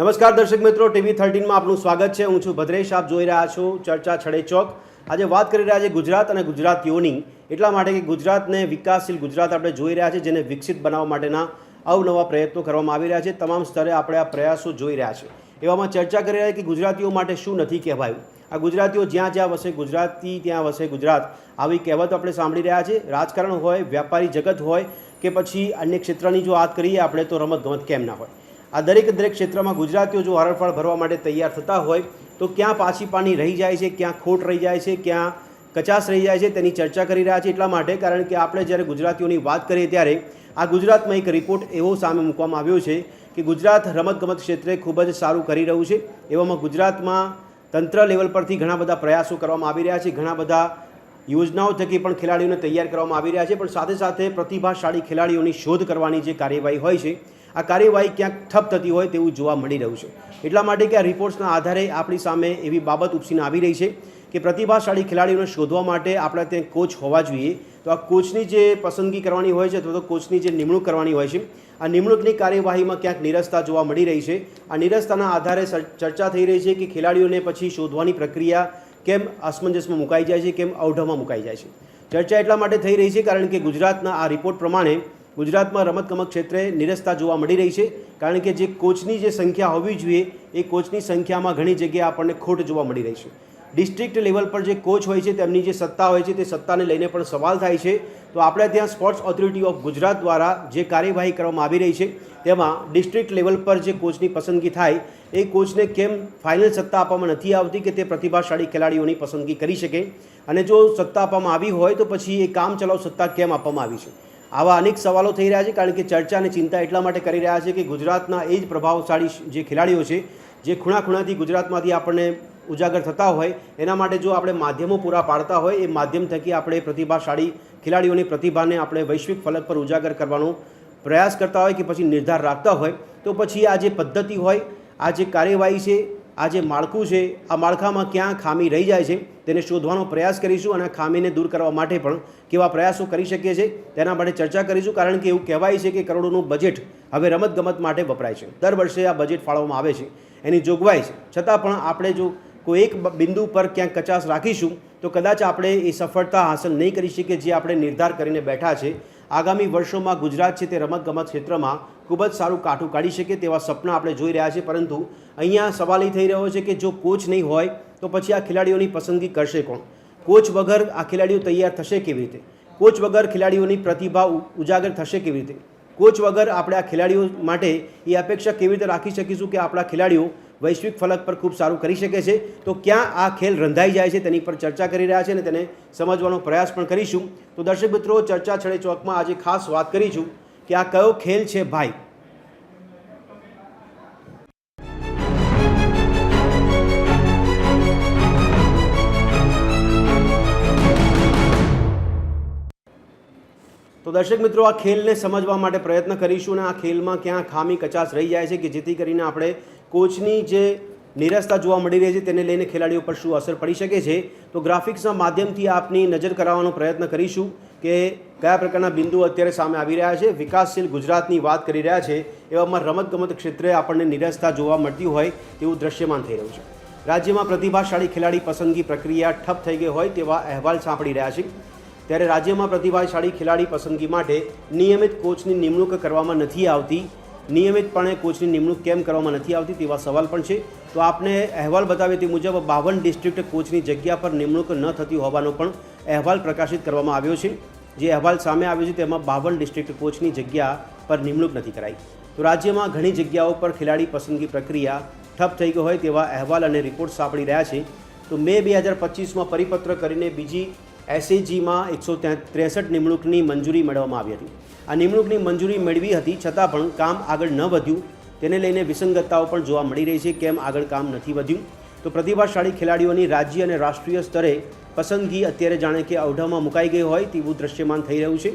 નમસ્કાર દર્શક મિત્રો, ટીવી 13માં આપનું સ્વાગત છે। હું છું ભદ્રેશ, આપ જોઈ રહ્યા છો ચર્ચા છડે ચોક। આજે વાત કરી રહ્યા છે ગુજરાત અને ગુજરાતીઓની, એટલા માટે કે ગુજરાતને વિકાસશીલ ગુજરાત આપણે જોઈ રહ્યા છે, જેને વિકસિત બનાવવા માટેના અવનવા પ્રયત્નો કરવામાં આવી રહ્યા છે। તમામ સ્તરે આપણે આ પ્રયાસો જોઈ રહ્યા છે। એવામાં ચર્ચા કરી રહ્યા છે કે ગુજરાતીઓ માટે શું નથી કહેવાયું। આ ગુજરાતીઓ જ્યાં જ્યાં વસે ગુજરાતી ત્યાં વસે ગુજરાત, આવી કહેવતો આપણે સાંભળી રહ્યા છે। રાજકારણ હોય, વ્યાપારી જગત હોય કે પછી અન્ય ક્ષેત્રની જો વાત કરીએ આપણે તો રમતગમત કેમ ના હોય। આ દરેક ક્ષેત્રમાં ગુજરાતીઓ જો હરણફાળ ભરવા માટે તૈયાર થતા હોય તો ક્યાં પાછી પાની રહી જાય છે, ક્યાં ખોટ રહી જાય છે, ક્યાં કચાશ રહી જાય છે, તેની ચર્ચા કરી રહ્યા છે। એટલા માટે કારણ કે આપણે જ્યારે ગુજરાતીઓની વાત કરીએ ત્યારે આ ગુજરાતમાં એક રિપોર્ટ એવો સામે મૂકવામાં આવ્યો છે કે ગુજરાત રમતગમત ક્ષેત્રે ખૂબ જ સારું કરી રહ્યું છે। એવામાં ગુજરાતમાં તંત્ર લેવલ પરથી ઘણા બધા પ્રયાસો કરવામાં આવી રહ્યા છે, ઘણા બધા યોજનાઓ થકી પણ ખેલાડીઓને તૈયાર કરવામાં આવી રહ્યા છે, પણ સાથે સાથે પ્રતિભાશાળી ખેલાડીઓની શોધ કરવાની જે કાર્યવાહી હોય છે, આ કાર્યવાહી ક્યાંક ઠપ થતી હોય તેવું જોવા મળી રહ્યું છે। એટલા માટે કે આ રિપોર્ટ્સના આધારે આપણી સામે એવી બાબત ઉપસીને આવી રહી છે કે પ્રતિભાશાળી ખેલાડીઓને શોધવા માટે આપણે ત્યાં કોચ હોવા જોઈએ। તો આ કોચની જે પસંદગી કરવાની હોય છે અથવા તો કોચની જે નિમણૂક કરવાની હોય છે, આ નિમણૂકની કાર્યવાહીમાં ક્યાંક નીરસતા જોવા મળી રહી છે। આ નીરસતાના આધારે ચર્ચા થઈ રહી છે કે ખેલાડીઓને પછી શોધવાની પ્રક્રિયા કેમ અસમંજસમાં મુકાઈ જાય છે, કેમ અવઢવમાં મુકાઈ જાય છે। ચર્ચા એટલા માટે થઈ રહી છે કારણ કે ગુજરાતના આ રિપોર્ટ પ્રમાણે ગુજરાતમાં રમતગમત ક્ષેત્રે નીરસતા જોવા મળી રહી છે, કારણ કે જે કોચની જે સંખ્યા હોવી જોઈએ એ કોચની સંખ્યામાં ઘણી જગ્યાએ આપણને ખોટ જોવા મળી રહી છે। ડિસ્ટ્રિક્ટ લેવલ પર જે કોચ હોય છે તેમની જે સત્તા હોય છે તે સત્તાને લઈને પણ સવાલ થાય છે। તો આપણે ત્યાં સ્પોર્ટ્સ ઓથોરિટી ઓફ ગુજરાત દ્વારા જે કાર્યવાહી કરવામાં આવી રહી છે તેમાં ડિસ્ટ્રિક્ટ લેવલ પર જે કોચની પસંદગી થાય એ કોચને કેમ ફાઇનલ સત્તા આપવામાં નથી આવતી કે તે પ્રતિભાશાળી ખેલાડીઓની પસંદગી કરી શકે, અને જો સત્તા આપવામાં આવી હોય તો પછી એ કામ ચલાઉ સત્તા કેમ આપવામાં આવી છે। આવા અનેક સવાલો થઈ રહ્યા છે કારણ કે ચર્ચા અને ચિંતા એટલા માટે કરી રહ્યા છે કે ગુજરાતના એ જ પ્રભાવશાળી જે ખેલાડીઓ છે, જે ખૂણા ખૂણાથી ગુજરાતમાંથી આપણને ઉજાગર થતા હોય, એના માટે જો આપણે માધ્યમો પૂરા પાડતા હોય, એ માધ્યમ થકી આપણે પ્રતિભાશાળી ખેલાડીઓની પ્રતિભાને આપણે વૈશ્વિક ફલક પર ઉજાગર કરવાનો પ્રયાસ કરતા હોય કે પછી નિર્ધાર રાખતા હોય, તો પછી આ જે પદ્ધતિ હોય, આ જે કાર્યવાહી છે, આ જે માળખું છે, આ માળખામાં ક્યાં ખામી રહી જાય છે તેને શોધવાનો પ્રયાસ કરીશું અને ખામીને દૂર કરવા માટે પણ કેવા પ્રયાસો કરી શકીએ છીએ તેના માટે ચર્ચા કરીશું। કારણ કે એવું કહેવાય છે કે કરોડોનું બજેટ હવે રમતગમત માટે વપરાય છે। દર વર્ષે આ બજેટ ફાળવવામાં આવે છે, એની જોગવાઈ છે, છતાં પણ આપણે જો કોઈ એક બિંદુ પર ક્યાંક કચાશ રાખીશું તો કદાચ આપણે એ સફળતા હાંસલ નહીં કરી શકીએ જે આપણે નિર્ધાર કરીને બેઠા છે। આગામી વર્ષોમાં ગુજરાત છે તે રમતગમત ક્ષેત્રમાં ખૂબ જ સારું કાઠું કાઢી શકે તેવા સપના આપણે જોઈ રહ્યા છીએ, પરંતુ અહીંયા સવાલ એ થઈ રહ્યો છે કે જો કોચ નહીં હોય તો પછી આ ખેલાડીઓની પસંદગી કરશે કોણ? કોચ વગર આ ખેલાડીઓ તૈયાર થશે કેવી રીતે? કોચ વગર ખેલાડીઓની પ્રતિભા ઉજાગર થશે કેવી રીતે? કોચ વગર આપણે આ ખેલાડીઓ માટે એ અપેક્ષા કેવી રીતે રાખી શકીશું કે આપણા ખેલાડીઓ વૈશ્વિક ફલક પર ખૂબ સારું કરી શકે છે? તો ક્યાં આ ખેલ રંધાઈ જાય છે તેની પર ચર્ચા કરી રહ્યા છે અને તેને સમજવાનો પ્રયાસ પણ કરીશું। તો દર્શક મિત્રો, ચર્ચા છડે ચોકમાં આજે ખાસ વાત કરીશું કે આ કયો ખેલ છે ભાઈ। તો દર્શક મિત્રો, આ ખેલને સમજવા માટે પ્રયત્ન કરીશું અને આ ખેલમાં ક્યાં ખામી કચાશ રહી જાય છે કે જેથી કરીને આપણે કોચની જે નીરસતા જોવા મળી રહી છે તેને લઈને ખેલાડીઓ પર શું અસર પડી શકે છે। તો ગ્રાફિક્સના માધ્યમથી આપની નજર કરાવવાનો પ્રયત્ન કરીશું કે કયા પ્રકારના બિંદુઓ અત્યારે સામે આવી રહ્યા છે। વિકાસશીલ ગુજરાતની વાત કરી રહ્યા છે, એવામાં રમતગમત ક્ષેત્રે આપણને નીરસતા જોવા મળતી હોય તેવું દ્રશ્યમાન થઈ રહ્યું છે। રાજ્યમાં પ્રતિભાશાળી ખેલાડી પસંદગી પ્રક્રિયા ઠપ થઈ ગઈ હોય તેવા અહેવાલ સાંપડી રહ્યા છે, ત્યારે રાજ્યમાં પ્રતિભાશાળી ખેલાડી પસંદગી માટે નિયમિત કોચની નિમણૂક કરવામાં નથી આવતી। નિયમિતપણે કોચની નિમણૂક કેમ કરવામાં નથી આવતી તેવા સવાલ પણ છે। તો આપને અહેવાલ બતાવે તે મુજબ 52 ડિસ્ટ્રિક્ટ કોચની જગ્યા પર નિમણૂક ન થતી હોવાનો પણ અહેવાલ પ્રકાશિત કરવામાં આવ્યો છે। જે અહેવાલ સામે આવ્યો છે તેમાં 52 ડિસ્ટ્રિક્ટ કોચની જગ્યા પર નિમણૂક નથી કરાઈ। તો રાજ્યમાં ઘણી જગ્યાઓ પર ખેલાડી પસંદગી પ્રક્રિયા ઠપ થઈ ગઈ હોય તેવા અહેવાલ અને રિપોર્ટ સાંપડી રહ્યા છે। તો મે 2025માં પરિપત્ર કરીને બીજી એસએજીમાં 163 નિમણૂકની મંજૂરી મેળવવામાં આવી હતી। આ નિમણૂકની મંજૂરી મેળવી હતી છતાં પણ કામ આગળ ન વધ્યું, તેને લઈને વિસંગતતાઓ પણ જોવા મળી રહી છે। કેમ આગળ કામ નથી વધ્યું? તો પ્રતિભાશાળી ખેલાડીઓની રાજ્ય અને રાષ્ટ્રીય સ્તરે પસંદગી અત્યારે જાણે કે અવઢવમાં મુકાઈ ગઈ હોય તેવું દ્રશ્યમાન થઈ રહ્યું છે।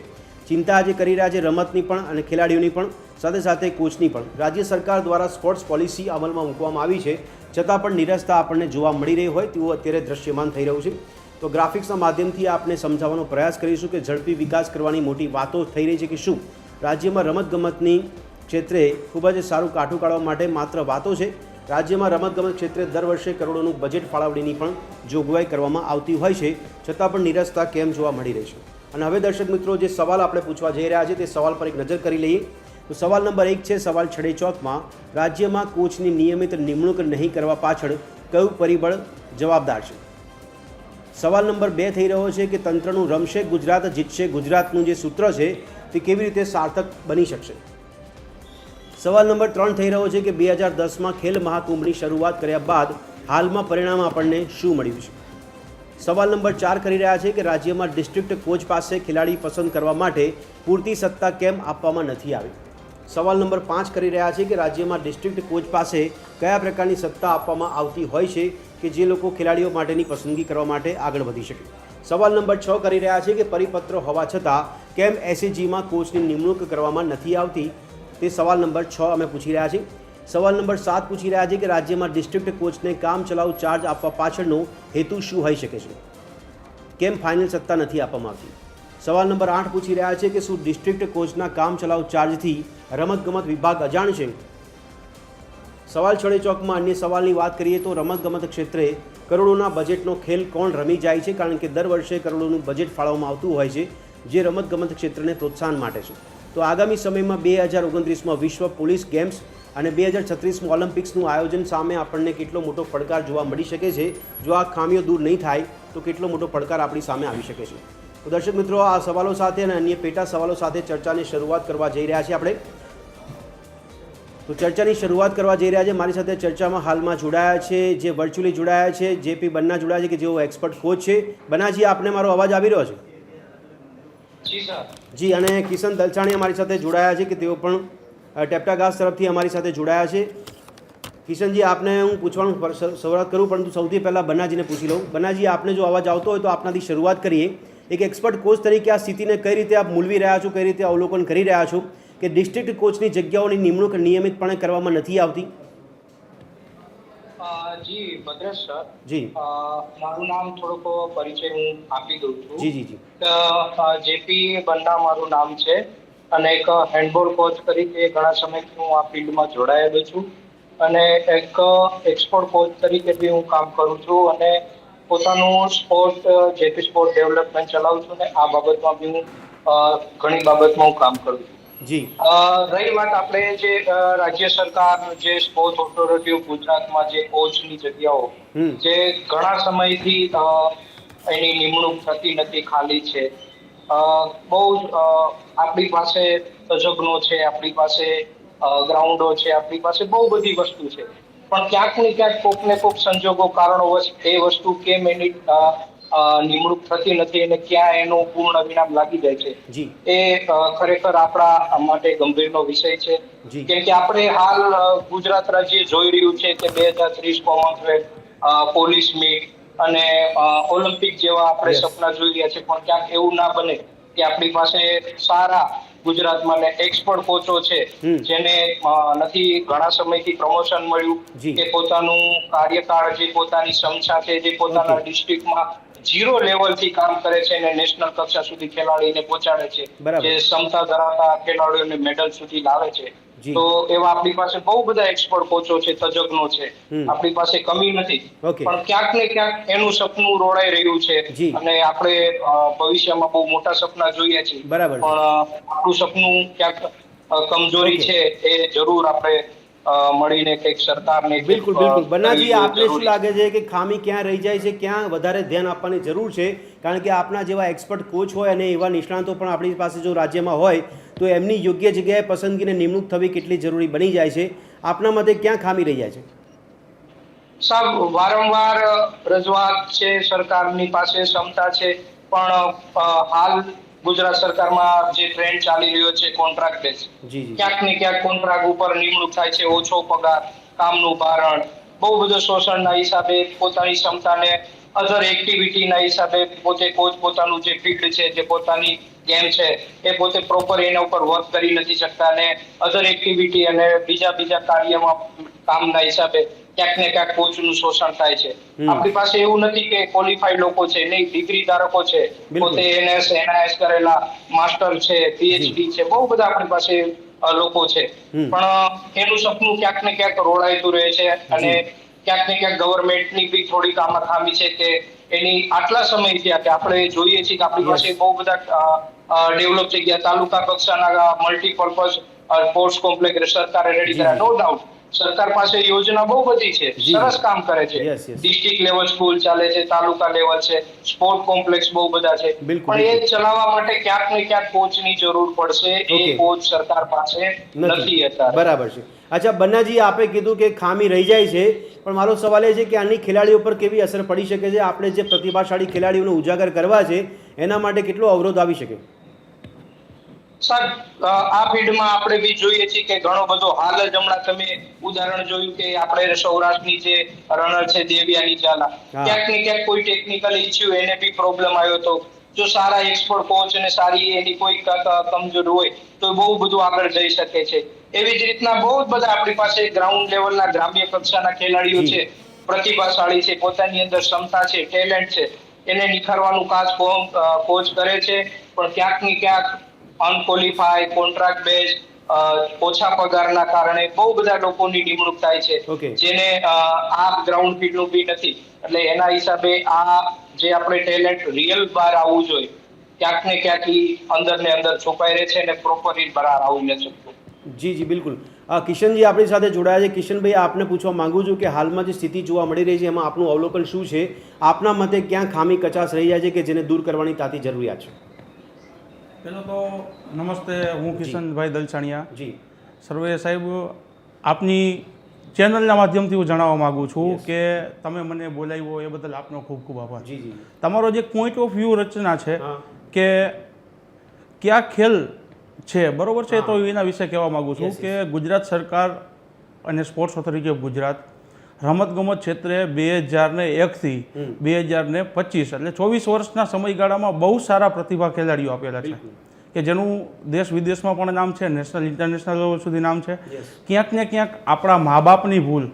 ચિંતા આજે કરી રહ્યા છે રમતની પણ અને ખેલાડીઓની પણ, સાથે સાથે કોચની પણ। રાજ્ય સરકાર દ્વારા સ્પોર્ટ્સ પોલિસી અમલમાં મૂકવામાં આવી છે, છતાં પણ નીરસતા આપણને જોવા મળી રહી હોય તેવું અત્યારે દ્રશ્યમાન થઈ રહ્યું છે। તો ગ્રાફિક્સના માધ્યમથી આપને સમજાવવાનો પ્રયાસ કરીશું કે ઝડપી વિકાસ કરવાની મોટી વાતો થઈ રહી છે કે શું રાજ્યમાં રમતગમતની ક્ષેત્રે ખૂબ જ સારું કાઠું કાઢવા માટે માત્ર વાતો છે. રાજ્યમાં રમતગમત ક્ષેત્રે દર વર્ષે કરોડોનું બજેટ ફાળવણીની પણ જોગવાઈ કરવામાં આવતી હોય છે, છતાં પણ નિરસતા કેમ જોવા મળી રહી છે. અને હવે દર્શક મિત્રો, જે સવાલ આપણે પૂછવા જઈ રહ્યા છીએ તે સવાલ પર એક નજર કરી લઈએ. તો સવાલ નંબર 1 છે, સવાલ છડે ચોકમાં રાજ્યમાં કોચની નિયમિત નિમણૂક નહીં કરવા પાછળ કયું પરિબળ જવાબદાર છે? સવાલ નંબર 2 થઈ રહ્યો છે કે તંત્રનું રમશે ગુજરાત જીતશે ગુજરાતનું જે સૂત્ર છે તે કેવી રીતે સાર્થક બની શકશે? સવાલ નંબર 3 થઈ રહ્યો છે કે 2010માં ખેલ મહાકુંભની શરૂઆત કર્યા બાદ હાલમાં પરિણામ આપણને શું મળ્યું છે? સવાલ નંબર 4 કરી રહ્યા છે કે રાજ્યમાં ડિસ્ટ્રિક્ટ કોચ પાસે ખેલાડી પસંદ કરવા માટે પૂરતી સત્તા કેમ આપવામાં નથી આવી? સવાલ નંબર 5 કરી રહ્યા છે કે રાજ્યમાં ડિસ્ટ્રિક્ટ કોચ પાસે કયા પ્રકારની સત્તા આપવામાં આવતી હોય છે કે જે લોકો ખેલાડીઓ માટેની પસંદગી કરવા માટે આગળ વધી શકે? સવાલ નંબર 6 કરી રહ્યા છે કે પરિપત્ર હોવા છતાં કેમ એસએજીમાં કોચની નિમણૂક કરવામાં નથી આવતી? તે સવાલ નંબર 6 અમે પૂછી રહ્યા છીએ. સવાલ નંબર 7 પૂછી રહ્યા છે કે રાજ્યમાં ડિસ્ટ્રિક્ટ કોચને કામ ચલાઉ ચાર્જ આપવા પાછળનો હેતુ શું હોઈ શકે છે? કેમ ફાઇનલ સત્તા નથી આપવામાં આવતી? સવાલ નંબર 8 પૂછી રહ્યા છે કે શું ડિસ્ટ્રિક્ટ કોચના કામ ચલાઉ ચાર્જથી રમતગમત વિભાગ અજાણ છે? સવાલ છડે ચોકમાં અન્ય સવાલની વાત કરીએ તો રમતગમત ક્ષેત્રે કરોડોના બજેટનો ખેલ કોણ રમી જાય છે? કારણ કે દર વર્ષે કરોડોનું બજેટ ફાળવવામાં આવતું હોય છે જે રમતગમત ક્ષેત્રને પ્રોત્સાહન માટે છે. તો આગામી સમયમાં 2029માં વિશ્વ પોલીસ ગેમ્સ અને 2036માં ઓલિમ્પિક્સનું આયોજન સામે આપણને કેટલો મોટો પડકાર જોવા મળી શકે છે? જો આ ખામીઓ દૂર નહીં થાય તો કેટલો મોટો પડકાર આપણી સામે આવી શકે છે? તો દર્શક મિત્રો, આ સવાલો સાથે અને અન્ય પેટા સવાલો સાથે ચર્ચાની શરૂઆત કરવા જઈ રહ્યા છીએ આપણે. તો ચર્ચાની શરૂઆત કરવા જઈ રહ્યા છે. મારી સાથે ચર્ચામાં હાલમાં જોડાયા છે, જે વર્ચ્યુઅલી જોડાયા છે, જેપી બન્ના જોડાયા છે કે જેઓ એક્સપર્ટ કોચ છે. બન્નાજી, આપને મારો અવાજ આવી રહ્યો છે? જી. અને કિશન દલસાણી અમારી સાથે જોડાયા છે કે તેઓ પણ ટેપ્ટાગાસ તરફથી અમારી સાથે જોડાયા છે. કિશનજી, આપને હું પૂછવાનું શરૂઆત કરું, પરંતુ સૌથી પહેલાં બન્નાજીને પૂછી લઉં. બન્નાજી, આપને જો અવાજ આવતો હોય તો આપનાથી શરૂઆત કરીએ. એક એક્સપર્ટ કોચ તરીકે આ સ્થિતિને કઈ રીતે આપ મૂલવી રહ્યા છો, કઈ રીતે અવલોકન કરી રહ્યા છો કે ડિસ્ટ્રિક્ટ કોચની જગ્યાઓની નિમણૂક નિયમિતપણે કરવામાં નથી આવતી? જી ભદ્રેશ સર, જી. મારું નામ થોડોક પરિચય હું આપી દઉં છું. જી જી જી. જેપી બન્ના મારું નામ છે અને એક હેન્ડબોલ કોચ તરીકે ઘણા સમયથી હું આ ફિલ્ડમાં જોડાયેલો છું અને એક એક્સપોર્ટ કોચ તરીકે બી હું કામ કરું છું અને પોતાનું સ્પોર્ટ જેપી સ્પોર્ટ ડેવલપમેન્ટ ચલાવું છું અને આ બાબતમાં બી હું ઘણી બાબતમાં હું કામ કરું છું. જી. રહી વાત આપણે જે રાજ્ય સરકાર જે સ્પોર્ટ્સ ઓથોરિટી ઓફ ગુજરાતમાં જે કોચની જગ્યાઓ જે ઘણા સમયથી એની નિમણૂક થતી નથી, ખાલી છે. બહુ આપણી પાસે તજજ્ઞો છે, આપણી પાસે ગ્રાઉન્ડો છે, આપણી પાસે બહુ બધી વસ્તુ છે, પણ ક્યાંક ને ક્યાંક કોક ને કોક સંજોગો કારણોવશ એ વસ્તુ કેમ એની નિમણૂક થતી નથી અને ક્યાં એનું પૂર્ણ વિરામ લાગી જાય છે, એ ખરેખર આપણા માટે ગંભીરનો વિષય છે. કેમ કે આપણે હાલ ગુજરાત રાજ્ય જોઈ રહ્યું છે કે 2030 કોમનવેલ્થ, પોલીસ મીટ અને ઓલિમ્પિક જેવા આપણે સપના જોઈ રહ્યા છે, પણ ક્યાંક એવું ના બને કે આપણી પાસે સારા ગુજરાતમાં એક્સપર્ટ કોચો છે જેને નથી ઘણા સમયથી પ્રમોશન મળ્યું, કે પોતાનું કાર્યકાળ જે પોતાની ક્ષમતા છે, જે પોતાના ડિસ્ટ્રિક્ટમાં 0 લેવલથી કામ કરે છે અને નેશનલ કક્ષા સુધી ખેલાડીને પહોંચાડે છે, જે ક્ષમતા ધરાવતા ખેલાડીઓને મેડલ સુધી લાવે છે. તો એવા આપણી પાસે બહુ બધા એક્સપર્ટ કોચો છે, તજજ્ઞો છે, આપણી પાસે કમી નથી, પણ ક્યાંક ને ક્યાંક એનું સપનું રોડાઈ રહ્યું છે અને આપણે ભવિષ્યમાં બહુ મોટા સપના જોઈએ છીએ, પણ આપણું સપનું ક્યાંક કમજોરી છે, એ જરૂર આપણે મળીને કંઈક સરકારને. બિલકુલ બિલકુલ. બન્નાજી, આપને શું લાગે છે કે ખામી ક્યાં રહી જાય છે, ક્યાં વધારે ધ્યાન આપવાની જરૂર છે? કારણ કે આપના જેવા એક્સપર્ટ કોચ હોય અને એવા નિષ્ણાતો પણ આપણી પાસે જો રાજ્યમાં હોય તો એમની યોગ્ય જગ્યાએ પસંદગીને નિમણૂક થવી કેટલી જરૂરી બની જાય છે? આપના મતે ક્યાં ખામી રહી જાય છે? સાહેબ, વારંવાર રજૂઆત છે, સરકારની પાસે ક્ષમતા છે, પણ હાલ ગુજરાત સરકારમાં જે ટ્રેન્ડ ચાલી રહ્યો છે કોન્ટ્રાક્ટ બેઝ, ક્યાંક ને ક્યાંક કોન્ટ્રાક્ટ ઉપર નિમણૂક થાય છે, ઓછો પગાર, કામનું ભારણ, બહુ બધો શોષણના હિસાબે પોતાની ક્ષમતાને અધર એક્ટિવિટીના હિસાબે પોતે કોચ પોતાનું જે ફિલ્ડ છે, જે પોતાની ગેમ છે, એ પોતે પ્રોપર એના ઉપર વર્ક કરી નથી શકતા અને અધર એક્ટિવિટી અને બીજા કાર્યમાં કામના હિસાબે ક્યાંક ને ક્યાંક કોચનું શોષણ થાય છે. આપણી પાસે એવું નથી કે ક્વોલિફાઈડ લોકો છે, નહીં, ડિગ્રી ધારકો છે, પોતે NS NIS કરેલા, માસ્ટર છે, PhD છે, બહુ બધા આપણી પાસે લોકો છે, પણ એનું સપનું ક્યાંક ને ક્યાંક રોડાયતું રહે છે અને ક્યાંક ને ક્યાંક ગવર્મેન્ટની બી થોડીક આમાં ખામી છે કે એની આટલા સમય થયા કે આપણે જોઈએ છીએ કે આપણી પાસે બહુ બધા ડેવલપ થઈ ગયા તાલુકા કક્ષાના મલ્ટીપર્પઝ સ્પોર્ટ્સ કોમ્પ્લેક્સ સરકારે રેડી કર્યા. નો ડાઉટ સરકાર પાસે યોજના બહુ બધી છે, સરસ કામ કરે છે. ડિસ્ટ્રિક્ટ લેવલ સ્કૂલ ચાલે છે, તાલુકા લેવલ છે, સ્પોર્ટ કોમ્પ્લેક્સ બહુ બધા છે, પણ એ ચલાવવા માટે ક્યાંક ને ક્યાંક કોચની જરૂર પડશે. એ કોચ સરકાર પાસે નથી અત્યારે. બરાબર છે. અચ્છા બન્નાજી, આપે કીધું કે ખામી રહી જાય છે, પણ મારો સવાલ એ છે કે આની ખેલાડીઓ પર કેવી અસર પડી શકે છે? આપણે જે પ્રતિભાશાળી ખેલાડીઓને ઉજાગર કરવા છે એના માટે કેટલો અવરોધ આવી શકે? સાહેબ, આ ફીલ્ડમાં આપણે બી જોઈએ છીએ કે ઘણો બધો, હાલ જ હમણાં તમે ઉદાહરણ જોયું કે આપણે સૌરાષ્ટ્રની જે રનર છે દેવ્યાની ઝાલા, ક્યાંક ને ક્યાંક કોઈ ટેકનિકલ ઇસ્યુ, એને બી પ્રોબ્લેમ આવ્યો હતો. જો સારા એક્સપર્ટ કોચ અને સારી એની કોઈ કમજોરી હોય તો બહુ બધું આગળ જઈ શકે છે. એવી જ રીતના બહુ બધા આપણી પાસે ગ્રાઉન્ડ લેવલના ગ્રામ્ય કક્ષાના ખેલાડીઓ છે, પ્રતિભાશાળી છે, પોતાની અંદર ક્ષમતા છે, ટેલેન્ટ છે, એને નિખારવાનું કાજ કોચ કરે છે, પણ ક્યાંક ને ક્યાંક અનક્વોલિફાઈડ, કોન્ટ્રાક્ટ બેઝ, ઓછા પગારના કારણે બહુ બધા લોકોની નિમણૂક થાય છે, જેને આ ગ્રાઉન્ડ ફીલ્ડનું બી નથી. એટલે એના હિસાબે આ જે આપણે ટેલેન્ટ રિયલ બહાર આવવું જોઈએ, ક્યાંક ને ક્યાંક અંદર ને અંદર છુપાઈ રહે છે અને પ્રોપરલી બહાર આવી નથી શકતું. જી જી બિલકુલ. કિશનજી આપણી સાથે જોડાયા છે. કિશનભાઈ, આપને પૂછવા માંગુ છું કે હાલમાં જે સ્થિતિ જોવા મળી રહી છે એમાં આપનું અવલોકન શું છે? આપના મતે ક્યાં ખામી કચાશ રહી જાય છે કે જેને દૂર કરવાની તાતી જરૂરિયાત છે? પહેલો તો નમસ્તે, હું કિશનભાઈ દલસાણિયા. જી સર્વે સાહેબ, આપની ચેનલના માધ્યમથી હું જણાવવા માગું છું કે તમે મને બોલાવ્યો એ બદલ આપનો ખૂબ ખૂબ આભાર. જી જી. તમારો જે પોઈન્ટ ઓફ વ્યૂ રચના છે કે કયા ખેલ છે, બરોબર છે, તો એના વિશે કહેવા માગું છું કે ગુજરાત સરકાર અને સ્પોર્ટ્સ ઓથોરિટી ઓફ ગુજરાત રમતગમત ક્ષેત્રે 2001થી 2025 એટલે 24 વર્ષના સમયગાળામાં બહુ સારા પ્રતિભા ખેલાડીઓ આપેલા છે કે જેનું દેશ વિદેશમાં પણ નામ છે, નેશનલ ઇન્ટરનેશનલ લેવલ સુધી નામ છે. ક્યાંક ને ક્યાંક આપણા મા બાપની ભૂલ,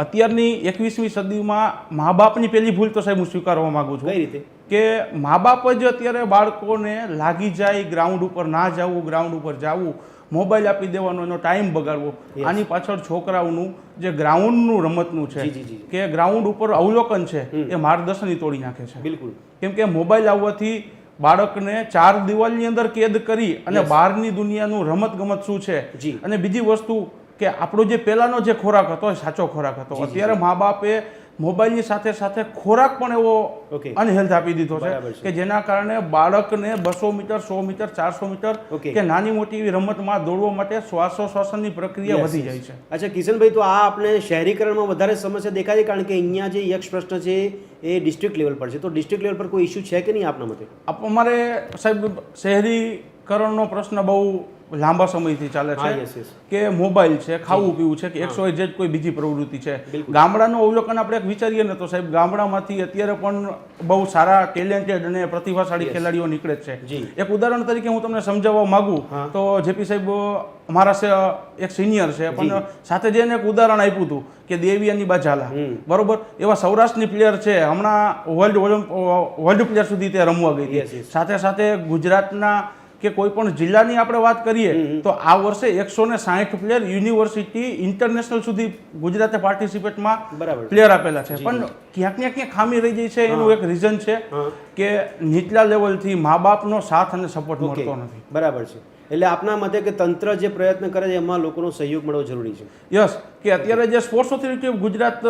અત્યારની 21મી સદીમાં મા બાપની પહેલી ભૂલ તો સાહેબ હું સ્વીકારવા માગું છું. કઈ રીતે? કે મા બાપ જ અત્યારે બાળકોને લાગી જાય, ગ્રાઉન્ડ ઉપર ના જવું, ગ્રાઉન્ડ ઉપર જવું, મોબાઈલ આપી દેવાનો, એનો ટાઈમ બગાડવો. આની પાછળ છોકરાઓનું જે ગ્રાઉન્ડનું રમતનું છે કે ગ્રાઉન્ડ ઉપર અવલોકન છે એ માર્ગદર્શન તોડી નાખે છે. બિલકુલ. કેમ કે મોબાઈલ આવવાથી બાળકને 4 દિવાલની અંદર કેદ કરી અને બહારની દુનિયાનું રમત ગમત શું છે, અને બીજી વસ્તુ કે આપણો જે પહેલાનો જે ખોરાક હતો એ સાચો ખોરાક હતો. અત્યારે મા બાપે મોબાઈલની સાથે સાથે ખોરાક પણ એવો અનહેલ્થ આપી દીધો છે કે જેના કારણે બાળકને 200 મીટર, 100 મીટર, 400 મીટર કે નાની મોટી એવી રમતમાં દોડવા માટે શ્વાસોશ્વાસનની પ્રક્રિયા વધી જાય છે. અચ્છા કિશનભાઈ, તો આ આપણે શહેરીકરણમાં વધારે સમસ્યા દેખાય છે, કારણ કે અહીંયા જે યક્ષ પ્રશ્ન છે એ ડિસ્ટ્રિક્ટ લેવલ પર છે, તો ડિસ્ટ્રિક્ટ લેવલ પર કોઈ ઇસ્યુ છે કે નહીં આપના મતે? અમારે સાહેબ શહેરીકરણનો પ્રશ્ન બહુ લાંબા સમયથી ચાલે છે કે મોબાઈલ છે, ખાવું પીવું છે કે XYZ કોઈ બીજી પ્રવૃત્તિ છે. ગામડાનું અવલોકન આપણે એક વિચારીએ ને તો સાહેબ ગામડામાંથી અત્યારે પણ બહુ સારા ટેલેન્ટેડ અને પ્રતિભાશાળી ખેલાડીઓ નીકળે છે. એક ઉદાહરણ તરીકે હું તમને સમજાવવા માંગુ તો જેપી સાહેબ અમારા એક સિનિયર છે, પણ સાથે જેને એક ઉદાહરણ આપ્યું હતું કે દેવિયાની ઝાલા, બરોબર, એવા સૌરાષ્ટ્રની પ્લેયર છે, હમણાં વર્લ્ડ પ્લેયર સુધી તે રમવા ગઈ હતી. સાથે સાથે ગુજરાતના કે કોઈ પણ જિલ્લાની આપણે વાત કરીએ તો આ વર્ષે 160 પ્લેયર યુનિવર્સિટી ઇન્ટરનેશનલ સુધી ગુજરાતે પાર્ટિસિપેટમાં પ્લેયર આપેલા છે. પણ ક્યાંક ને ક્યાંક ખામી રહી જાય છે. એનું એક રીઝન છે કે નીચલા લેવલથી મા બાપનો સાથ અને સપોર્ટ મળતો નથી. બરાબર છે. એટલે આપના મતે કે તંત્ર જે પ્રયત્ન કરે છે એમાં લોકોનો સહયોગ મળવો જરૂરી છે. યસ, કે અત્યારે જે સ્પોર્ટ્સ ઓથોરિટી ઓફ ગુજરાત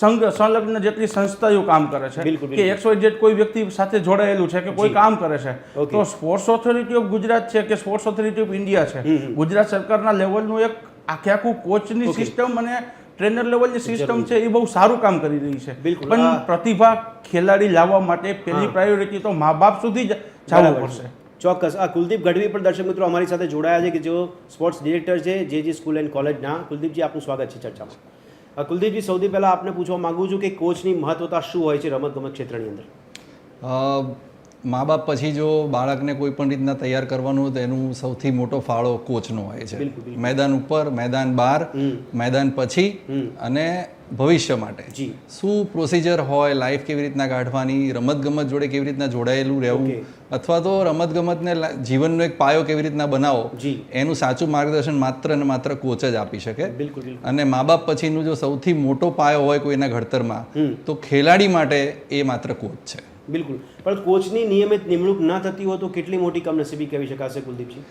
સંલગ્ન જેટલી સંસ્થાઓ કામ કરે છે કે XYZ કોઈ વ્યક્તિ સાથે જોડાયેલું છે કે કોઈ કામ કરે છે, તો સ્પોર્ટ્સ ઓથોરિટી ઓફ ગુજરાત છે કે સ્પોર્ટ્સ ઓથોરિટી ઓફ ઇન્ડિયા છે, ગુજરાત સરકારના લેવલનું એક આખું કોચની સિસ્ટમ અને ટ્રેનર લેવલની સિસ્ટમ છે એ બહુ સારું કામ કરી રહી છે. પણ પ્રતિભા ખેલાડી લાવવા માટે પહેલી પ્રાયોરિટી તો મા બાપ સુધી જ જવું પડશે. ચોક્કસ. આ કુલદીપ ગઢવી પણ દર્શક મિત્રો અમારી સાથે જોડાયા છે કે જેઓ સ્પોર્ટ્સ ડિરેક્ટર છે જે સ્કૂલ એન્ડ કોલેજના. કુલદીપજી, આપનું સ્વાગત છે ચર્ચામાં. કુલદીપજી, સૌથી પહેલાં આપને પૂછવા માગું છું કે કોચની મહત્વતા શું હોય છે રમતગમત ક્ષેત્રની અંદર? મા બાપ પછી જો બાળકને કોઈ પણ રીતના તૈયાર કરવાનું હોય તો એનું સૌથી મોટો ફાળો કોચનો હોય છે. મેદાન ઉપર, મેદાન બહાર, મેદાન પછી અને ભવિષ્ય માટે શું પ્રોસિજર હોય, લાઈફ કેવી રીતના કાઢવાની, રમતગમત જોડે કેવી રીતના જોડાયેલું રહેવું, અથવા તો રમતગમતને જીવનનો એક પાયો કેવી રીતના બનાવો, એનું સાચું માર્ગદર્શન માત્ર અને માત્ર કોચ જ આપી શકે. અને મા બાપ પછીનું જો સૌથી મોટો પાયો હોય કોઈના ઘડતરમાં તો ખેલાડી માટે એ માત્ર કોચ છે. બિલકુલ. પણ કોચની નિયમિત નિમણૂક ના થતી હોય તો કેટલી મોટી કમનસીબી કહેવી શકાશે કુલદીપજી?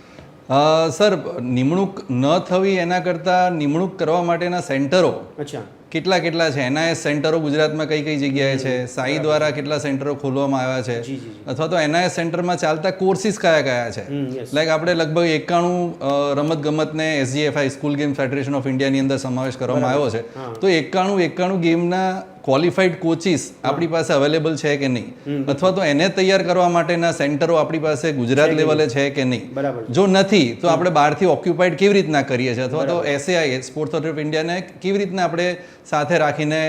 સર, નિમણૂક ન થવી એના કરતાં નિમણૂક કરવા માટેના સેન્ટરો કેટલા છે. NIS સેન્ટરો ગુજરાતમાં કઈ જગ્યાએ છે, સાઈ દ્વારા કેટલા સેન્ટરો ખોલવામાં આવ્યા છે, અથવા તો NIS સેન્ટરમાં ચાલતા કોર્સિસ કયા છે. લાઈક આપણે લગભગ 91 રમતગમતને SGFI school game federation of ઇન્ડિયાની અંદર સમાવેશ કરવામાં આવ્યો છે. તો 91 ગેમના ક્વોલિફાઈડ કોચિસ આપણી પાસે અવેલેબલ છે કે નહીં, અથવા તો એને તૈયાર કરવા માટેના સેન્ટરો આપણી પાસે ગુજરાત લેવલે છે કે નહીં. જો નથી તો આપણે બહારથી ઓક્યુપાઈડ કેવી રીતના કરીએ છીએ, અથવા તો SAI સ્પોર્ટ્સ ઓથોરિટી ઓફ ઇન્ડિયાને કેવી રીતના આપણે સાથે રાખીને